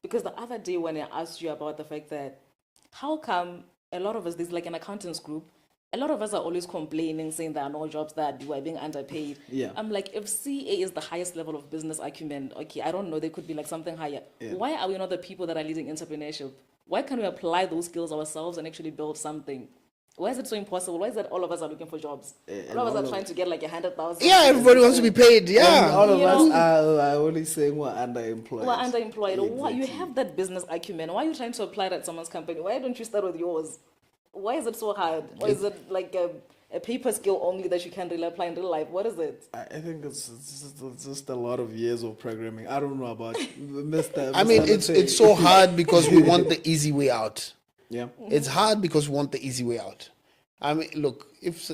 Speaker 1: Because the other day when I asked you about the fact that how come a lot of us, there's like an accountants group, a lot of us are always complaining, saying there are no jobs that we're being underpaid. Yeah. I'm like, if CA is the highest level of business acumen, okay, I don't know, there could be like something higher. Yeah. Why are we not the people that are leading entrepreneurship? Why can't we apply those skills ourselves and actually build something? Why is it so impossible? Why is that all of us are looking for jobs? All of us are trying to get like 100,000.
Speaker 3: Yeah, everybody wants to be paid. Yeah.
Speaker 2: And all of us are only saying we're underemployed.
Speaker 1: We're underemployed. Exactly. Why, you have that business acumen. Why are you trying to apply that at someone's company? Why don't you start with yours? Why is it so hard? Or is it like a paper skill only that you can't really apply in real life? What is it?
Speaker 2: I think it's just a lot of years of programming. I don't know about Mr.
Speaker 3: I mean, it's so hard because we want the easy way out.
Speaker 2: Yeah.
Speaker 3: It's hard because we want the easy way out. I mean, look, if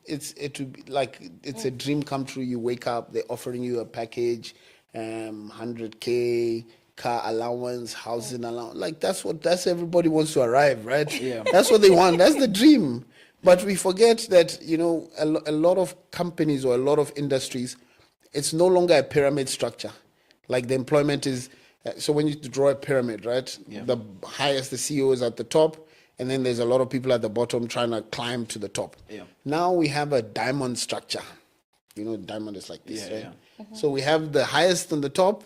Speaker 3: it would be like it's a dream come true, you wake up, they're offering you a package, 100K, car allowance, housing allowance. Like that's everybody wants to arrive, right?
Speaker 2: Yeah.
Speaker 3: That's what they want. That's the dream. But we forget that, a lot of companies or a lot of industries, it's no longer a pyramid structure. Like the employment is, so when you draw a pyramid, right? Yeah. The highest, the CEO is at the top. And then there's a lot of people at the bottom trying to climb to the top. Yeah. Now we have a diamond structure. Diamond is like this, right? Yeah. Mm-hmm. So we have the highest on the top,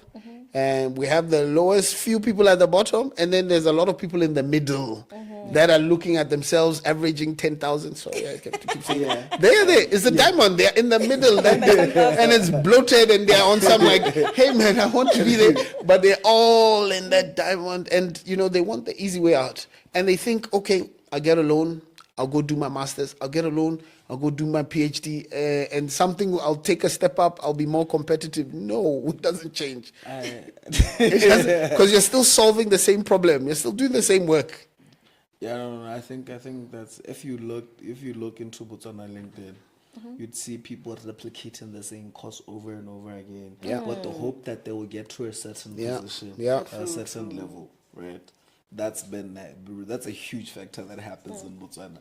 Speaker 3: and we have the lowest few people at the bottom, and then there's a lot of people in the middle that are looking at themselves, averaging 10,000. Sorry, I kept to keep saying There. It's a diamond. They're in the middle, and it's bloated, and they're on some like, hey man, I want to be there. But they're all in that diamond, and they want the easy way out. And they think, okay, I'll get a loan, I'll go do my master's, I'll get a loan, I'll go do my PhD, and I'll take a step up, I'll be more competitive. No, it doesn't change. Because you're still solving the same problem, you're still doing the same work.
Speaker 2: Yeah, no, I think that's if you look into Botswana LinkedIn, you'd see people replicating the same course over and over again.
Speaker 3: Yeah.
Speaker 2: With the hope that they will get to a certain
Speaker 3: Yeah.
Speaker 2: position,
Speaker 3: Yeah.
Speaker 2: a certain level, right? That's a huge factor that happens in Botswana.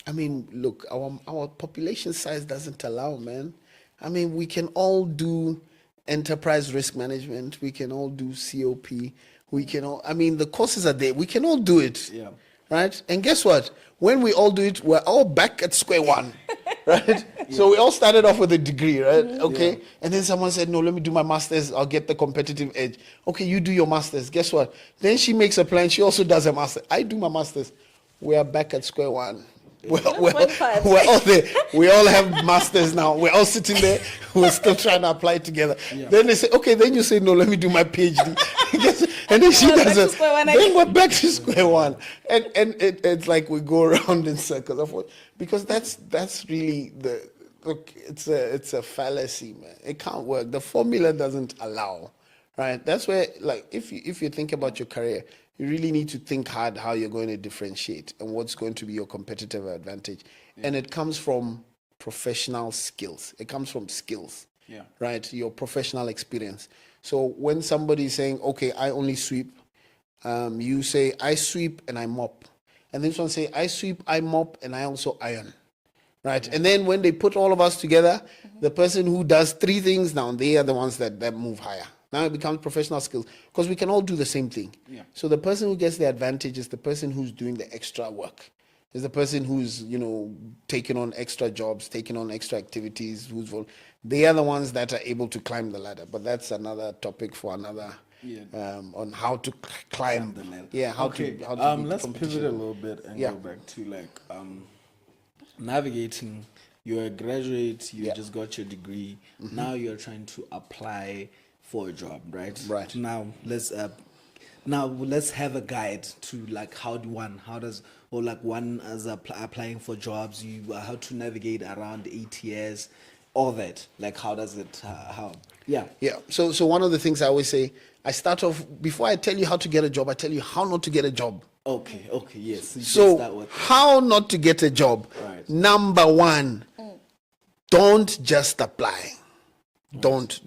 Speaker 3: I mean, look, our population size doesn't allow, man. I mean, we can all do enterprise risk management. We can all do COP. We can all, I mean, the courses are there. We can all do it.
Speaker 2: Yeah.
Speaker 3: Right? And guess what? When we all do it, we're all back at square one. Right? So we all started off with a degree, right? Okay.
Speaker 2: Yeah.
Speaker 3: And then someone said, no, let me do my master's. I'll get the competitive edge. Okay, you do your master's. Guess what? Then she makes a plan. She also does a master. I do my master's. We are back at square one. We're all there. We all have masters now. We're all sitting there. We're still trying to apply together.
Speaker 2: Yeah.
Speaker 3: Then they say, okay, then you say, no, let me do my PhD. And then she does it. Then we're back to square one. And it's like we go around in circles. Because that's really look, it's a fallacy, man. It can't work. The formula doesn't allow. Right? That's where, like, if you think about your career, you really need to think hard how you're going to differentiate and what's going to be your competitive advantage. Yeah. And it comes from professional skills. It comes from skills, right? Your professional experience. So when somebody is saying, okay, I only sweep, you say, I sweep and I mop. And this one say, I sweep, I mop, and I also iron. Right? Yeah. And then when they put all of us together, the person who does three things now, they are the ones that move higher. Now it becomes professional skills because we can all do the same thing. Yeah. So the person who gets the advantage is the person who's doing the extra work. Is the person who's, taking on extra jobs, taking on extra activities. They are the ones that are able to climb the ladder. But that's another topic for another, on how to climb
Speaker 2: the ladder.
Speaker 3: Yeah, how to
Speaker 2: let's pivot a little bit and go back to navigating. You're a graduate, you just got your degree. Mm-hmm. Now you're trying to apply for a job, right?
Speaker 3: Right.
Speaker 2: Now let's have a guide to one as applying for jobs, how to navigate around ATS, all that. Like how does it Yeah.
Speaker 3: So one of the things I always say, I start off before I tell you how to get a job, I tell you how not to get a job.
Speaker 2: Okay, yes.
Speaker 3: So how not to get a job? Right. Number one, don't just apply. Right.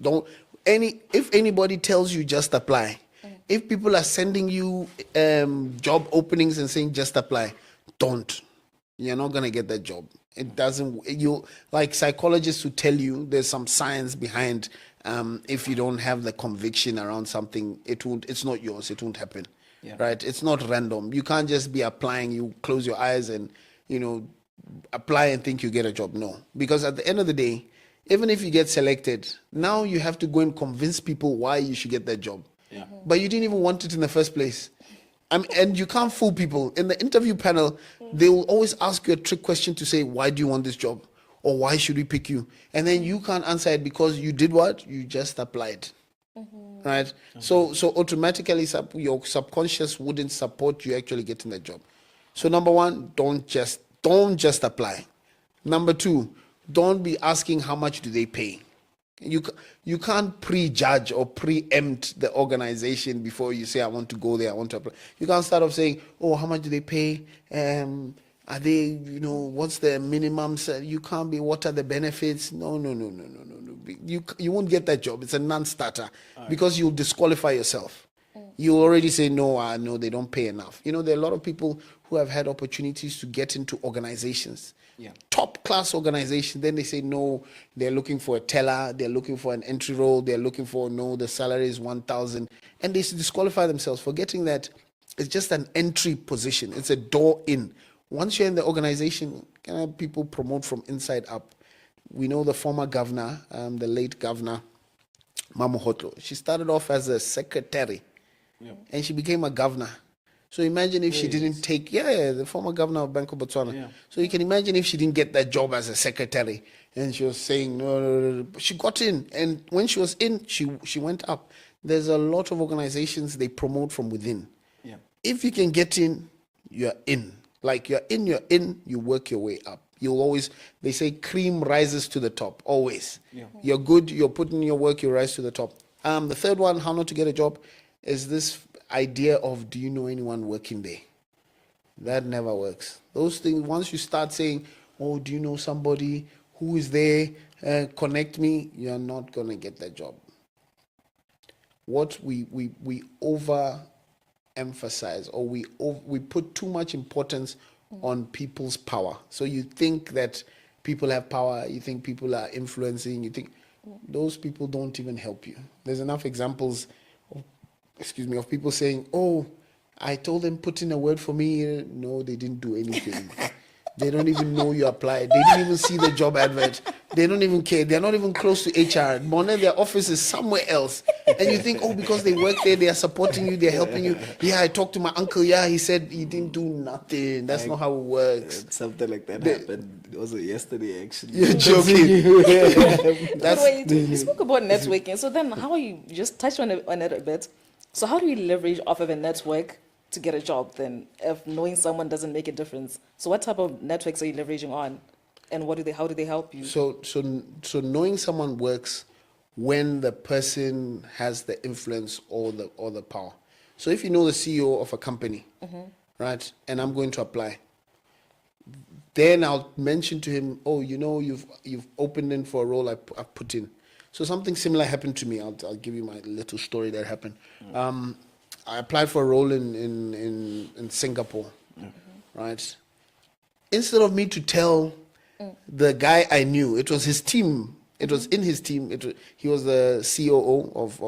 Speaker 3: If anybody tells you just apply, if people are sending you job openings and saying just apply, don't. You're not gonna get that job. It doesn't. Like psychologists who tell you there's some science behind. If you don't have the conviction around something, it's not yours. It won't happen. Yeah. Right? It's not random. You can't just be applying. You close your eyes and apply and think you get a job. No, because at the end of the day, even if you get selected, now you have to go and convince people why you should get that job. Yeah. But you didn't even want it in the first place. And you can't fool people. In the interview panel, they will always ask you a trick question to say, why do you want this job? Or why should we pick you? And then you can't answer it because you did what? You just applied. Mm-hmm. Right? Mm-hmm. So automatically your subconscious wouldn't support you actually getting the job. So number one, don't just apply. Number two, don't be asking how much do they pay. You can't prejudge or preempt the organization before you say, I want to go there, I want to apply. You can't start off saying, oh, how much do they pay? Are they, what's the minimum? You can't be, what are the benefits? No. You won't get that job. It's a non-starter because you'll disqualify yourself. You already say, no, they don't pay enough. There are a lot of people who have had opportunities to get into organizations. Yeah. Top class organization, then they say no, they're looking for a teller, they're looking for an entry role, they're looking for the salary is 1,000, and they disqualify themselves, forgetting that it's just an entry position, it's a door in. Once you're in the organization, people promote from inside up. We know the former governor, the late governor, Mamohotlo. She started off as a secretary, and she became a governor. So imagine if she didn't take, the former governor of Bank of Botswana. Yeah. So you can imagine if she didn't get that job as a secretary, and she was saying no. She got in, and when she was in, she went up. There's a lot of organizations they promote from within. Yeah. If you can get in, you're in. Like you're in. You work your way up. You'll always. They say cream rises to the top. Always. Yeah. You're good. You're putting your work. You rise to the top. The third one, how not to get a job, is this idea of, do you know anyone working there? That never works. Those things, once you start saying, oh, do you know somebody who is there, connect me, you are not going to get that job. What we overemphasize, or we put too much importance on people's power. So you think that people have power, you think people are influencing, you think those people don't even help you. There's enough examples of people saying, oh, I told them put in a word for me. No, they didn't do anything. They don't even know you applied. They didn't even see the job advert. They don't even care. They're not even close to HR. Monet, their office is somewhere else. And you think, oh, because they work there, they are supporting you, they're helping you. Yeah, I talked to my uncle. Yeah, he said he didn't do nothing. That's not how it works.
Speaker 2: Something like that happened also yesterday, actually.
Speaker 3: You're joking.
Speaker 1: But wait, you spoke about networking. So then how are you, just touched on it a bit. So how do we leverage off of a network to get a job then, if knowing someone doesn't make a difference? So what type of networks are you leveraging on, and how do they help you?
Speaker 3: So knowing someone works when the person has the influence or the power. So if you know the CEO of a company, right, and I'm going to apply, then I'll mention to him, oh, you've opened in for a role I've put in. So something similar happened to me. I'll give you my little story that happened. I applied for a role in Singapore, right? Instead of me to tell the guy I knew, it was his team. It was in his team. He was the COO of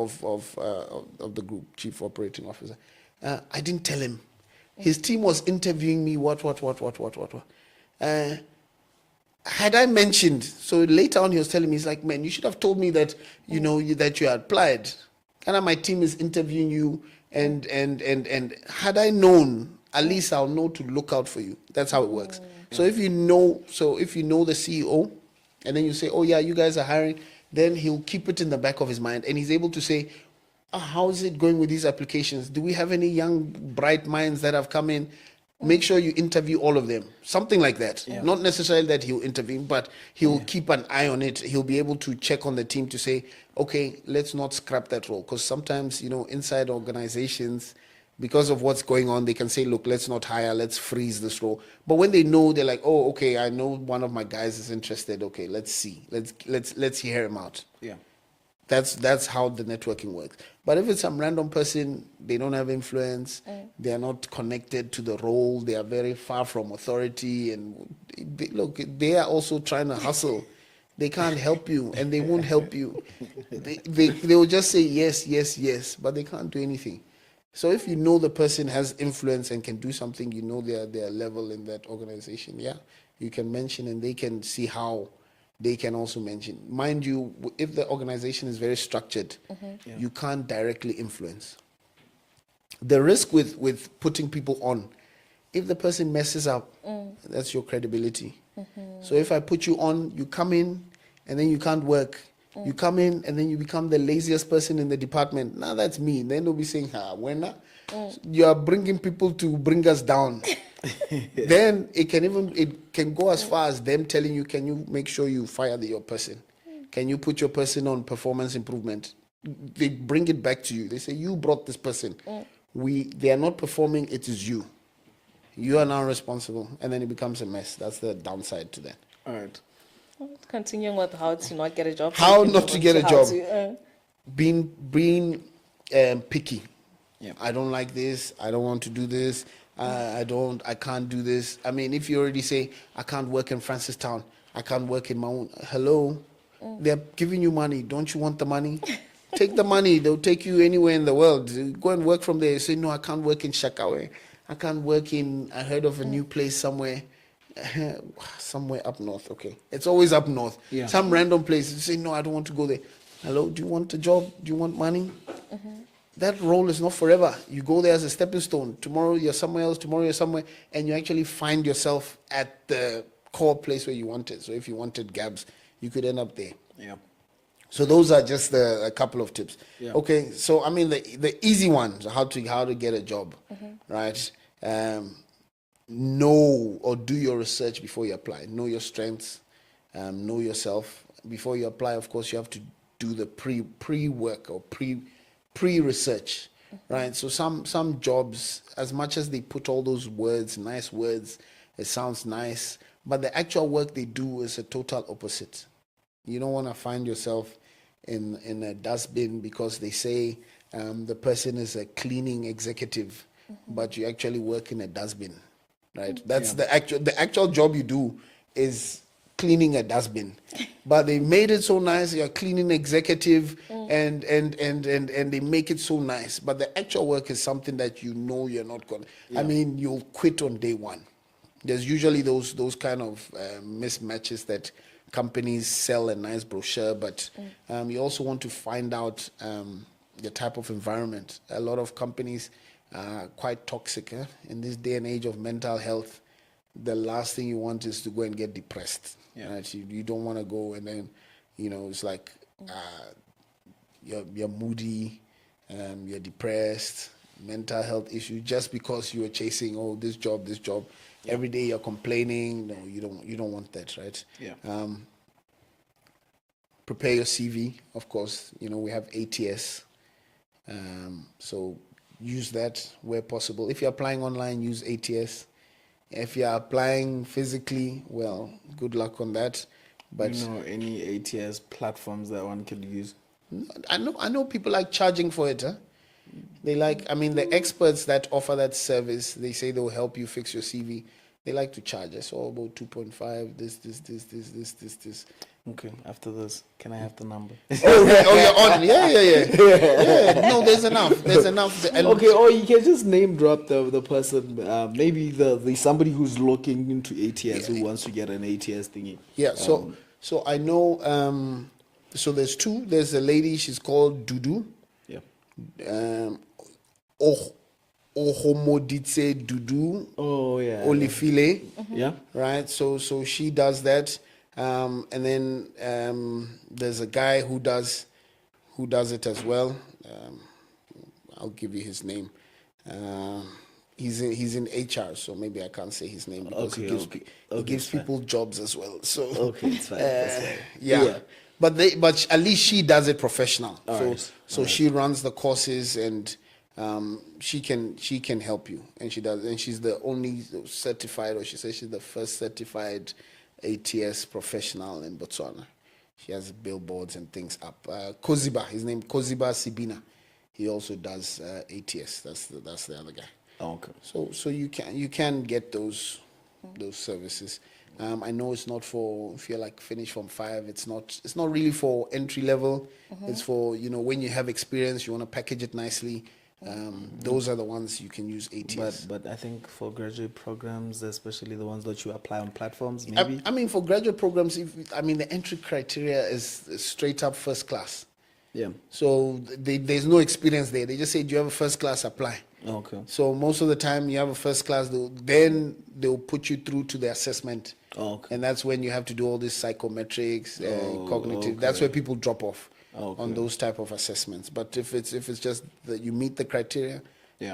Speaker 3: the group, Chief Operating Officer. I didn't tell him. His team was interviewing me. What? Had I mentioned, so later on he was telling me, he's like, man, you should have told me that that you had applied. And my team is interviewing you. And had I known, at least I'll know to look out for you. That's how it works. So if you know the CEO, and then you say, oh yeah, you guys are hiring, then he'll keep it in the back of his mind, and he's able to say, how is it going with these applications? Do we have any young bright minds that have come in? Make sure you interview all of them. Something like that. Yeah. Not necessarily that he'll intervene, but he'll keep an eye on it. He'll be able to check on the team to say, okay, let's not scrap that role. Because sometimes, inside organizations, because of what's going on, they can say, look, let's not hire, let's freeze this role. But when they know, they're like, oh, okay, I know one of my guys is interested. Okay, let's see. Let's hear him out.
Speaker 2: Yeah.
Speaker 3: That's how the networking works. But if it's some random person, they don't have influence, they are not connected to the role, they are very far from authority, and they are also trying to hustle. They can't help you, and they won't help you. They will just say yes, yes, yes, but they can't do anything. So if you know the person has influence and can do something, their level in that organization, you can mention, and they can see how they can also mention. Mind you, if the organization is very structured, you can't directly influence. The risk with putting people on, if the person messes up, that's your credibility. So if I put you on, you come in and then you can't work. You come in and then you become the laziest person in the department. Now that's me. Then they'll be saying, when you are bringing people to bring us down. Then it can go as far as them telling you, can you make sure you fire your person? Can you put your person on performance improvement? They bring it back to you. They say, you brought this person. They are not performing, it is you. You are now responsible. And then it becomes a mess. That's the downside to that.
Speaker 2: All right.
Speaker 1: Continuing with how to not get a job.
Speaker 3: How not to get a job. Being picky.
Speaker 2: Yeah.
Speaker 3: I don't like this. I don't want to do this. I can't do this. I mean, if you already say, I can't work in Francistown, I can't work in Mount. Hello? They're giving you money. Don't you want the money? Take the money. They'll take you anywhere in the world. Go and work from there. You say, no, I can't work in Shakawe. I can't work I heard of a new place somewhere up north. Okay. It's always up north. Yeah. Some random place. You say, no, I don't want to go there. Hello? Do you want a job? Do you want money? That role is not forever. You go there as a stepping stone. Tomorrow you're somewhere else, tomorrow you're somewhere, and you actually find yourself at the core place where you wanted. So if you wanted Gabs, you could end up there.
Speaker 2: Yeah. So
Speaker 3: those are just a couple of tips. Yeah. Okay, so I mean the easy ones, how to get a job, right? Know or do your research before you apply. Know your strengths, know yourself. Before you apply, of course, you have to do the pre-work or pre-research, right? So some jobs, as much as they put all those words, nice words, it sounds nice, but the actual work they do is a total opposite. You don't want to find yourself in a dustbin because they say the person is a cleaning executive, but you actually work in a dustbin, right? That's the actual job you do is cleaning a dustbin, but they made it so nice. You're a cleaning executive, and they make it so nice. But the actual work is something that you know you're not going. I mean, you'll quit on day one. There's usually those kind of mismatches that companies sell a nice brochure, but you also want to find out the type of environment. A lot of companies are quite toxic in this day and age of mental health. The last thing you want is to go and get depressed. Right? You don't want to go and then, it's like you're moody, you're depressed, mental health issues just because you were chasing this job. Every day you're complaining. No, you don't want that, right? Prepare your CV, of course. We have ATS, so use that where possible. If you're applying online, use ATS. If you're applying physically, well, good luck on that. But
Speaker 2: any ATS platforms that one could use?
Speaker 3: I know people like charging for it. They the experts that offer that service, they say they'll help you fix your CV. They like to charge us all about 2.5, this.
Speaker 2: Okay, after this, can I have the number?
Speaker 3: You're on. Yeah. No, there's enough.
Speaker 2: Okay, or you can just name drop the person, maybe the somebody who's looking into ATS who wants to get an ATS thingy.
Speaker 3: Yeah, so I know, so there's two. There's a lady, she's called Dudu.
Speaker 2: Yeah.
Speaker 3: Ohomoditse Dudu.
Speaker 2: Oh yeah.
Speaker 3: Olifile.
Speaker 2: Yeah.
Speaker 3: Right. So she does that. And then there's a guy who does it as well. I'll give you his name. He's in HR, so maybe I can't say his name because he gives people jobs as well. So
Speaker 2: okay, it's fine. That's fine.
Speaker 3: Yeah. But at least she does it professional. So
Speaker 2: right.
Speaker 3: she runs the courses and she can help you, and she does, and she's the only certified, or she says she's the first certified ATS professional in Botswana. She has billboards and things up. Koziba, his name Koziba Sibina. He also does ATS. That's the other guy.
Speaker 2: Oh, okay.
Speaker 3: So you can get those services. I know it's not for, if you're like finished from 5. It's not really for entry level. It's for when you have experience, you want to package it nicely. Those are the ones you can use ATS.
Speaker 2: But I think for graduate programs, especially the ones that you apply on platforms, maybe.
Speaker 3: I mean, for graduate programs, the entry criteria is straight up first class.
Speaker 2: Yeah.
Speaker 3: So there's no experience there. They just say, do you have a first class? Apply.
Speaker 2: Okay.
Speaker 3: So most of the time you have a first class, then they'll put you through to the assessment.
Speaker 2: Okay.
Speaker 3: And that's when you have to do all these psychometrics, cognitive. Okay. That's where people drop off on those type of assessments. But if it's just that you meet the criteria,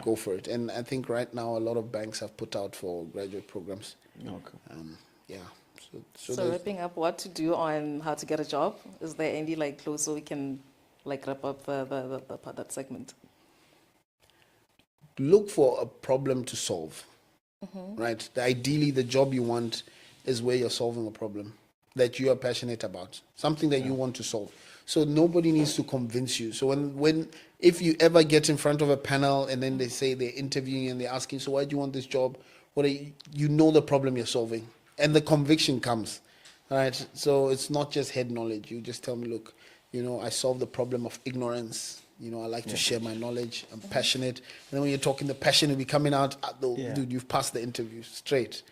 Speaker 3: go for it. And I think right now a lot of banks have put out for graduate programs.
Speaker 2: Okay.
Speaker 1: So wrapping up, what to do on how to get a job? Is there any close so we can wrap up that segment?
Speaker 3: Look for a problem to solve, right? Ideally, the job you want is where you're solving a problem that you are passionate about, something that you want to solve. So nobody needs to convince you. So if you ever get in front of a panel and then they say they're interviewing and they're asking, so why do you want this job? You know the problem you're solving, and the conviction comes, right? So it's not just head knowledge. You just tell me, look, I solve the problem of ignorance. I like to share my knowledge. I'm passionate. And then when you're talking, the passion will be coming out. Dude, you've passed the interview straight,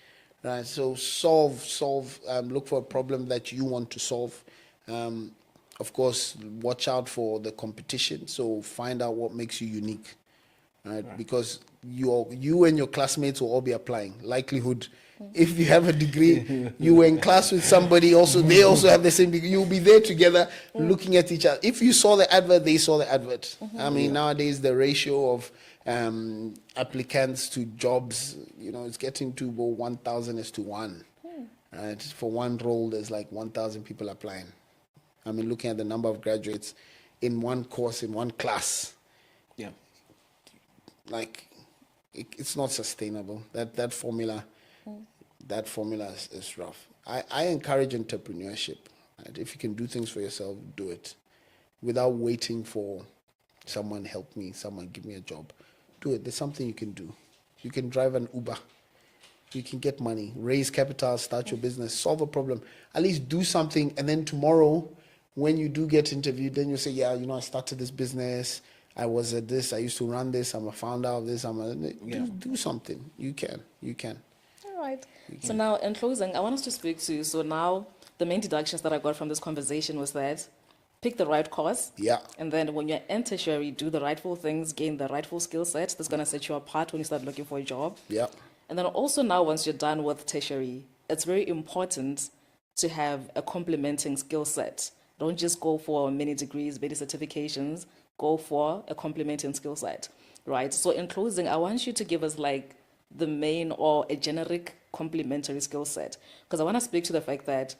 Speaker 3: right? So solve. Look for a problem that you want to solve. Of course, watch out for the competition. So find out what makes you unique, right? Because you and your classmates will all be applying. Likelihood, if you have a degree, you were in class with somebody they also have the same degree. You'll be there together looking at each other. If you saw the advert, they saw the advert. Nowadays the ratio of applicants to jobs, it's getting to about 1,000:1. Right? For one role, there's 1,000 people applying. Looking at the number of graduates in one course, in one class.
Speaker 2: Yeah.
Speaker 3: It's not sustainable. That formula that formula is rough. I encourage entrepreneurship. Right? If you can do things for yourself, do it without waiting for someone help me, someone give me a job. Do it. There's something you can do. You can drive an Uber. You can get money, raise capital, start your business, solve a problem. At least do something, and then tomorrow, when you do get interviewed, then you say, yeah, I started this business. I was at this. I used to run this. I'm a founder of this. Do something. You can.
Speaker 1: All right. So now, in closing, I want us to speak to, so now the main deductions that I got from this conversation was that pick the right course.
Speaker 3: Yeah.
Speaker 1: And then when you're in tertiary, do the rightful things, gain the rightful skill set that's going to set you apart when you start looking for a job.
Speaker 3: Yeah.
Speaker 1: And then also now, once you're done with tertiary, it's very important to have a complementing skill set. Don't just go for many degrees, many certifications. Go for a complementing skill set, right? So in closing, I want you to give us like the main or a generic complementary skill set, because I want to speak to the fact that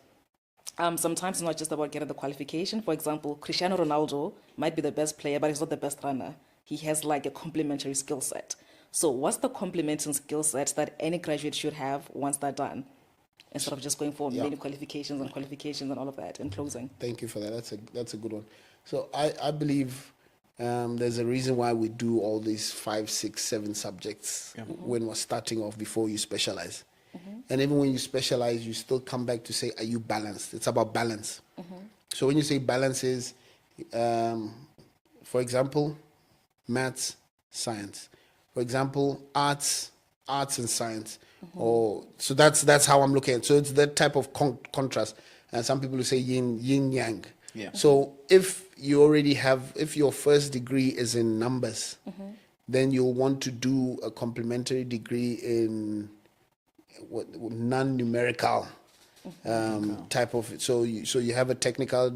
Speaker 1: sometimes it's not just about getting the qualification. For example, Cristiano Ronaldo might be the best player, but he's not the best runner. He has like a complementary skill set. So what's the complementing skill set that any graduate should have once they're done, instead of just going for many qualifications and all of that? In closing.
Speaker 3: Thank you for that. That's a good one. So I believe there's a reason why we do all these 5, 6, 7 subjects when we're starting off before you specialize. And even when you specialize, you still come back to say, are you balanced? It's about balance. So when you say balance is, for example, maths, science. For example, arts and science. Or so that's how I'm looking at it. So it's that type of contrast. And some people will say yin yang.
Speaker 2: Yeah.
Speaker 3: So if your first degree is in numbers, then you'll want to do a complementary degree in non-numerical type of. So you have a technical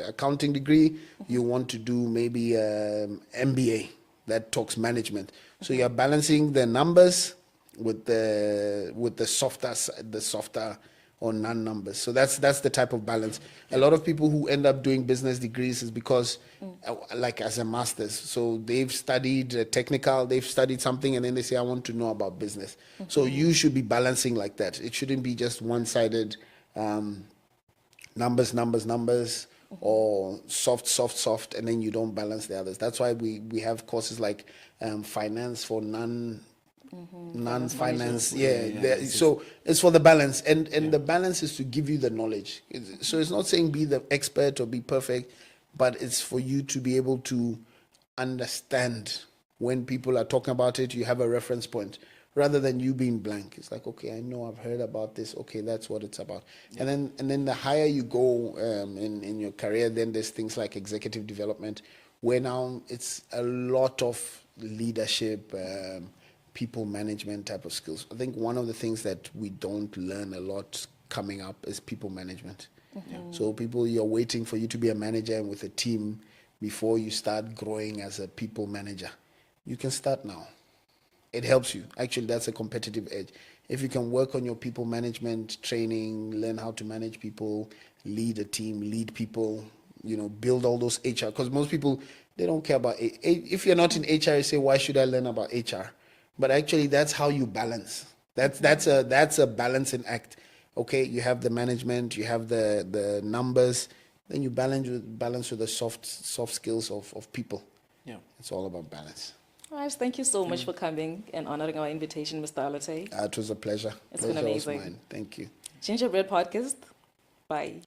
Speaker 3: accounting degree. You want to do maybe MBA that talks management. So you're balancing the numbers with the softer or non-numbers. So that's the type of balance. A lot of people who end up doing business degrees is because, like as a master's, so they've studied technical, they've studied something, and then they say, I want to know about business. So you should be balancing like that. It shouldn't be just one-sided numbers, or soft, and then you don't balance the others. That's why we have courses like finance for non-finance. So it's for the balance, and the balance is to give you the knowledge. So it's not saying be the expert or be perfect, but it's for you to be able to understand when people are talking about it. You have a reference point rather than you being blank. It's like, okay, I know, I've heard about this. Okay, that's what it's about. And then the higher you go in your career, then there's things like executive development, where now it's a lot of leadership, people management type of skills. I think one of the things that we don't learn a lot coming up is people management. So you're waiting for you to be a manager with a team before you start growing as a people manager. You can start now. It helps you. Actually, that's a competitive edge. If you can work on your people management training, learn how to manage people, lead a team, lead people, build all those HR. Because most people, they don't care about it. If you're not in HR, you say, why should I learn about HR? But actually, that's how you balance. That's a balancing act. Okay, you have the management, you have the numbers, then you balance with the soft skills of people.
Speaker 2: Yeah,
Speaker 3: it's all about balance.
Speaker 1: All right, thank you so much for coming and honoring our invitation, Mr. Allotey.
Speaker 3: It was a pleasure.
Speaker 1: It's been amazing.
Speaker 3: Was mine. Thank you.
Speaker 1: Gingerbread Podcast. Bye.